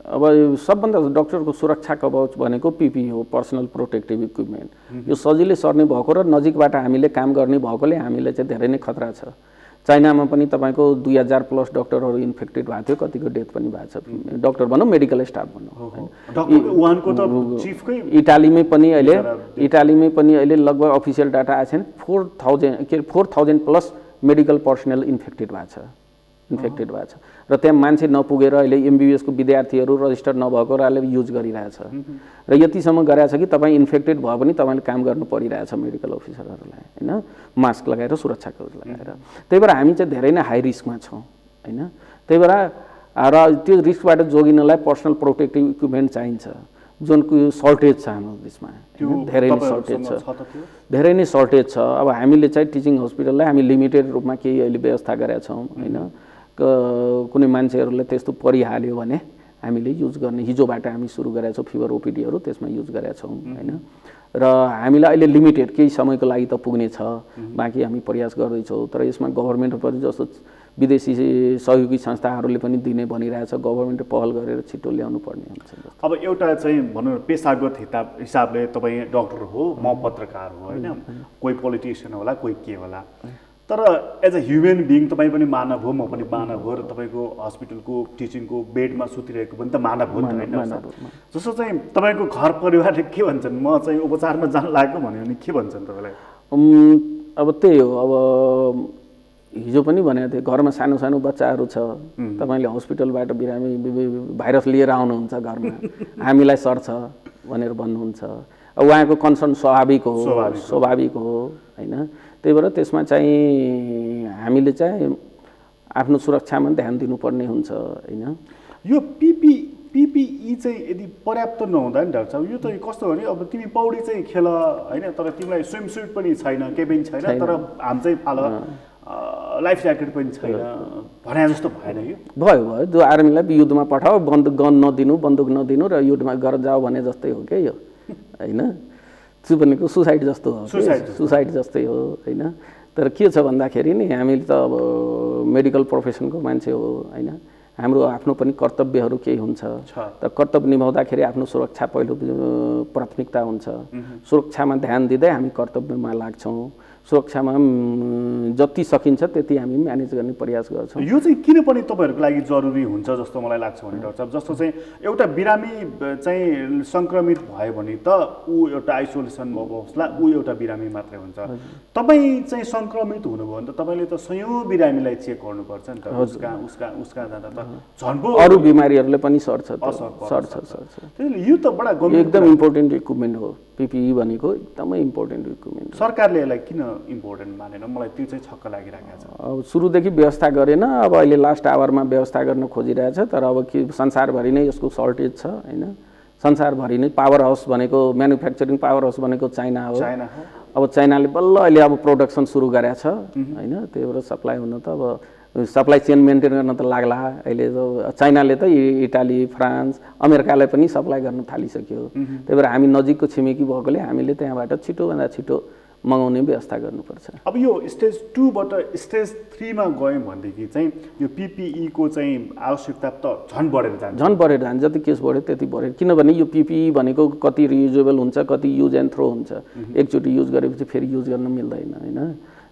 अब सबभन्दा डक्टरको सुरक्षा कवच भनेको पिपी हो, पर्सनल प्रोटेक्टिभ इक्विपमेन्ट। यो सजिलै सर्ने भएको र नजिकबाट हामीले काम गर्ने भएकोले हामीलाई चाहिँ धेरै नै खतरा छ। चाइनामा पनि तपाईँको 2000+ डक्टरहरू इन्फेक्टेड भएको थियो, कतिको डेथ पनि भएको छ। डक्टर भनौँ, मेडिकल स्टाफ भनौँ। इटालीमै पनि अहिले लगभग अफिसियल डाटा आएको छैन, 4000+ मेडिकल पर्सनल इन्फेक्टेड भएको छ र त्यहाँ मान्छे नपुगेर अहिले एमबिबिएसको विद्यार्थीहरू रजिस्टर नभएकोले युज गरिरहेछ र यतिसम्म गरेछ कि तपाईँ इन्फेक्टेड भए पनि तपाईँले काम गर्नु परिरहेछ मेडिकल अफिसरहरूलाई, होइन, मास्क लगाएर, सुरक्षा कवच लगाएर। त्यही भएर हामी चाहिँ धेरै नै हाई रिस्कमा छौँ, होइन। त्यही भएर र त्यो रिस्कबाट जोगिनलाई पर्सनल प्रोटेक्टिभ इक्विपमेन्ट चाहिन्छ, जुनको सर्टेज छ हाम्रो देशमा, धेरै नै सर्टेज छ। अब हामीले चाहिँ टिचिङ हस्पिटललाई हामी लिमिटेड रूपमा केही अहिले व्यवस्था गरेका छौँ, होइन। कुनै मान्छेहरूलाई त्यस्तो परिहाल्यो भने हामीले युज गर्ने, हिजोबाट हामी सुरु गरेका छौँ फिभर ओपिडीहरू, त्यसमा युज गरेका छौँ, होइन। र हामीलाई अहिले लिमिटेड केही समयको लागि त पुग्ने छ, बाँकी हामी प्रयास गर्दैछौँ। तर यसमा गभर्मेन्टहरू जस्तो विदेशी सहयोगी संस्थाहरूले पनि दिने भनिरहेछ, गभर्मेन्टले पहल गरेर छिटो ल्याउनु पर्ने हुन्छ। अब एउटा चाहिँ भनौँ न पेसागत हिसाबले तपाईँ डक्टर हो, म पत्रकार हो, होइन, कोही पोलिटिसियन होला, कोही के होला, तर एज अ ह्युमन बिइङ तपाईँ पनि मानव हो, म पनि मानव हो र तपाईँको हस्पिटलको टिचिङको बेडमा सुतिरहेको पनि त मानव हो नि त, होइन। जस्तो चाहिँ तपाईँको घर परिवारले के भन्छन्, म चाहिँ उपचारमा जान लागेको भन्यो भने के भन्छन् तपाईँलाई? अब त्यही हो, अब हिजो पनि भनेको थिएँ, घरमा सानो सानो बच्चाहरू छ, तपाईँले हस्पिटलबाट बिरामी भाइरस लिएर आउनुहुन्छ घरमा, हामीलाई सर्छ भनेर भन्नुहुन्छ। अब उहाँको कन्सर्न स्वाभाविक हो, होइन। त्यही भएर त्यसमा चाहिँ हामीले चाहिँ आफ्नो सुरक्षामा ध्यान दिनुपर्ने हुन्छ, होइन। यो पिपिई चाहिँ यदि पर्याप्त नहुँदा नि डाक्टर साहब, यो त कस्तो भने अब तिमी पौडी चाहिँ खेल, होइन, तर तिमीलाई स्विम सुट पनि छैन, केही पनि छैन, तर हाम चाहिँ फाल, लाइफ ज्याकेट पनि छैन भने जस्तो भएन यो? भयो जो आर्मीलाई युद्धमा पठाओ, गन नदिनु र युद्धमा गरेर जाऊ भने जस्तै हो क्या यो, होइन। त्यो भनेको सुसाइड जस्तो हो, सुसाइड जस्तै हो, होइन। तर के छ भन्दाखेरि नि हामी त अब मेडिकल प्रोफेसनको मान्छे हो, होइन। हाम्रो आफ्नो पनि कर्तव्यहरू केही हुन्छ, त कर्तव्य निभाउँदाखेरि आफ्नो सुरक्षा पहिलो प्राथमिकता हुन्छ। सुरक्षामा ध्यान दिँदै हामी कर्तव्यमा लाग्छौँ, सुरक्षामा जति सकिन्छ त्यति हामी म्यानेज गर्ने प्रयास गर्छौँ। यो चाहिँ किन पनि तपाईँहरूको लागि जरुरी हुन्छ जस्तो मलाई लाग्छ भने डाक्टर साहब, जस्तो चाहिँ एउटा बिरामी चाहिँ सङ्क्रमित भयो भने त ऊ एउटा आइसोलेसनमा बस्ला, ऊ एउटा बिरामी मात्रै हुन्छ। तपाईँ चाहिँ सङ्क्रमित हुनुभयो भने त तपाईँले त सयौँ बिरामीलाई चेक गर्नुपर्छ नि त, उसका जाँदा त झन् पो अरू बिमारीहरूले पनि सर्छ। यो त बडा एकदम इम्पोर्टेन्ट इक्विपमेन्ट हो, पिपिई भनेको एकदमै इम्पोर्टेन्ट इक्विपमेन्ट। सरकारले यसलाई किन इम्पोर्टेन्ट मानेन, मलाई त्यो चाहिँ छक्क लागिरहेको छ। अब सुरुदेखि व्यवस्था गरेन, अब अहिले लास्ट आवरमा व्यवस्था गर्न खोजिरहेछ, तर अब के संसारभरि नै यसको सर्टेज छ, होइन। संसारभरि नै पावर हाउस भनेको, म्यानुफ्याक्चरिङ पावर हाउस भनेको चाइना हो। अब चाइनाले बल्ल अहिले अब प्रोडक्सन सुरु गरेको छ, होइन। त्यही भएर सप्लाई हुन त अब सप्लाई चेन मेन्टेन गर्न त लाग्ला। अहिले त चाइनाले त इटाली, फ्रान्स, अमेरिकालाई पनि सप्लाई गर्न थालिसक्यो। त्यही भएर हामी नजिकको छिमेकी भएकोले हामीले त्यहाँबाट छिटोभन्दा छिटो मगाउने व्यवस्था गर्नुपर्छ। अब यो स्टेज 2बाट स्टेज 3मा गयौँ भनेदेखि चाहिँ यो पिपिईको चाहिँ आवश्यकता त झन् बढेर जान्छ। जति केस बढ्यो त्यति बढ्यो, किनभने यो पिपिई भनेको कति रियुजेबल हुन्छ, कति युज एन्ड थ्रो हुन्छ, एकचोटि युज गरेपछि फेरि युज गर्न मिल्दैन, होइन।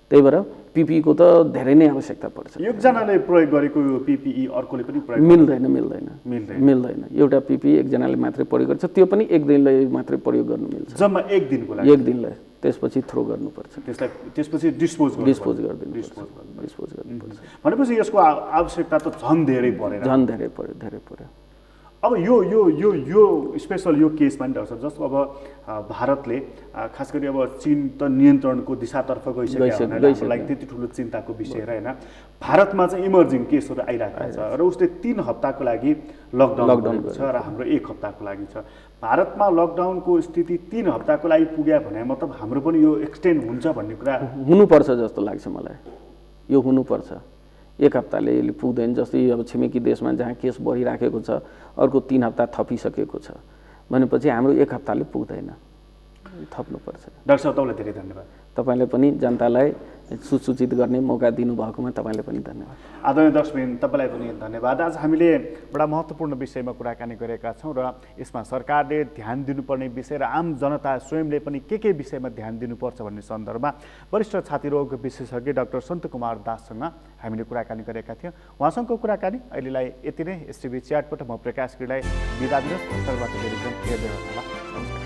त्यही भएर पिपिईको त धेरै नै आवश्यकता पर्छ। एकजनाले प्रयोग गरेको यो पिपिई अर्कोले पनि प्रयोग मिल्दैन। एउटा पिपिई एकजनाले मात्रै प्रयोग गर्छ, त्यो पनि एक दिनलाई मात्रै प्रयोग गर्नु मिल्छ, जम्मा एक दिनको लागि, एक दिनलाई। त्यसपछि थ्रो गर्नुपर्छ, त्यसपछि डिस्पोज गर्नुपर्छ। भनेपछि यसको आवश्यकता त झन् धेरै पर्यो। अब यो स्पेसल यो केसमा नि डाक्टर साहब, जस्तो अब भारतले खास गरी अब चीन त नियन्त्रणको दिशातर्फ गइसक्यो, लागि त्यति ठुलो चिन्ताको विषय होइन। भारतमा चाहिँ इमर्जिङ केसहरू आइरहेको छ र उसले 3 हप्ताको लागि लकडाउन छ र हाम्रो 1 हप्ताको लागि छ। भारतमा लकडाउनको स्थिति 3 हप्ताको लागि पुग्यो भने मतलब हाम्रो पनि यो एक्सटेन्ड हुन्छ भन्ने कुरा हुनुपर्छ जस्तो लाग्छ मलाई। यो हुनुपर्छ, 1 हप्ताले पुग्दैन। जस्तै अब छिमेकी देशमा जहाँ केस बढिराखेको छ, अर्को 3 हप्ता थपिसकेको छ भनेपछि हाम्रो 1 हप्ताले पुग्दैन। थप्नुपर्छ। डाक्टर साहब तपाईँलाई धेरै धन्यवाद। तपाईँले पनि जनतालाई सुसूचित गर्ने मौका दिनुभएकोमा तपाईँलाई पनि धन्यवाद। आदरणीय दर्शकबिन तपाईँलाई पनि धन्यवाद। आज हामीले बडा महत्त्वपूर्ण विषयमा कुराकानी गरेका छौँ र यसमा सरकारले ध्यान दिनुपर्ने विषय र आम जनता स्वयंले पनि के विषयमा ध्यान दिनुपर्छ भन्ने सन्दर्भमा वरिष्ठ छातीरोग विशेषज्ञ डाक्टर सन्त कुमार दाससँग हामीले कुराकानी गरेका थियौँ। उहाँसँगको कुराकानी अहिलेलाई यति नै। एसटिभी च्याटबाट म प्रकाश गिरीलाई बिदा दिनुहोस्। हेर्दै गर्नुहोला। नमस्कार।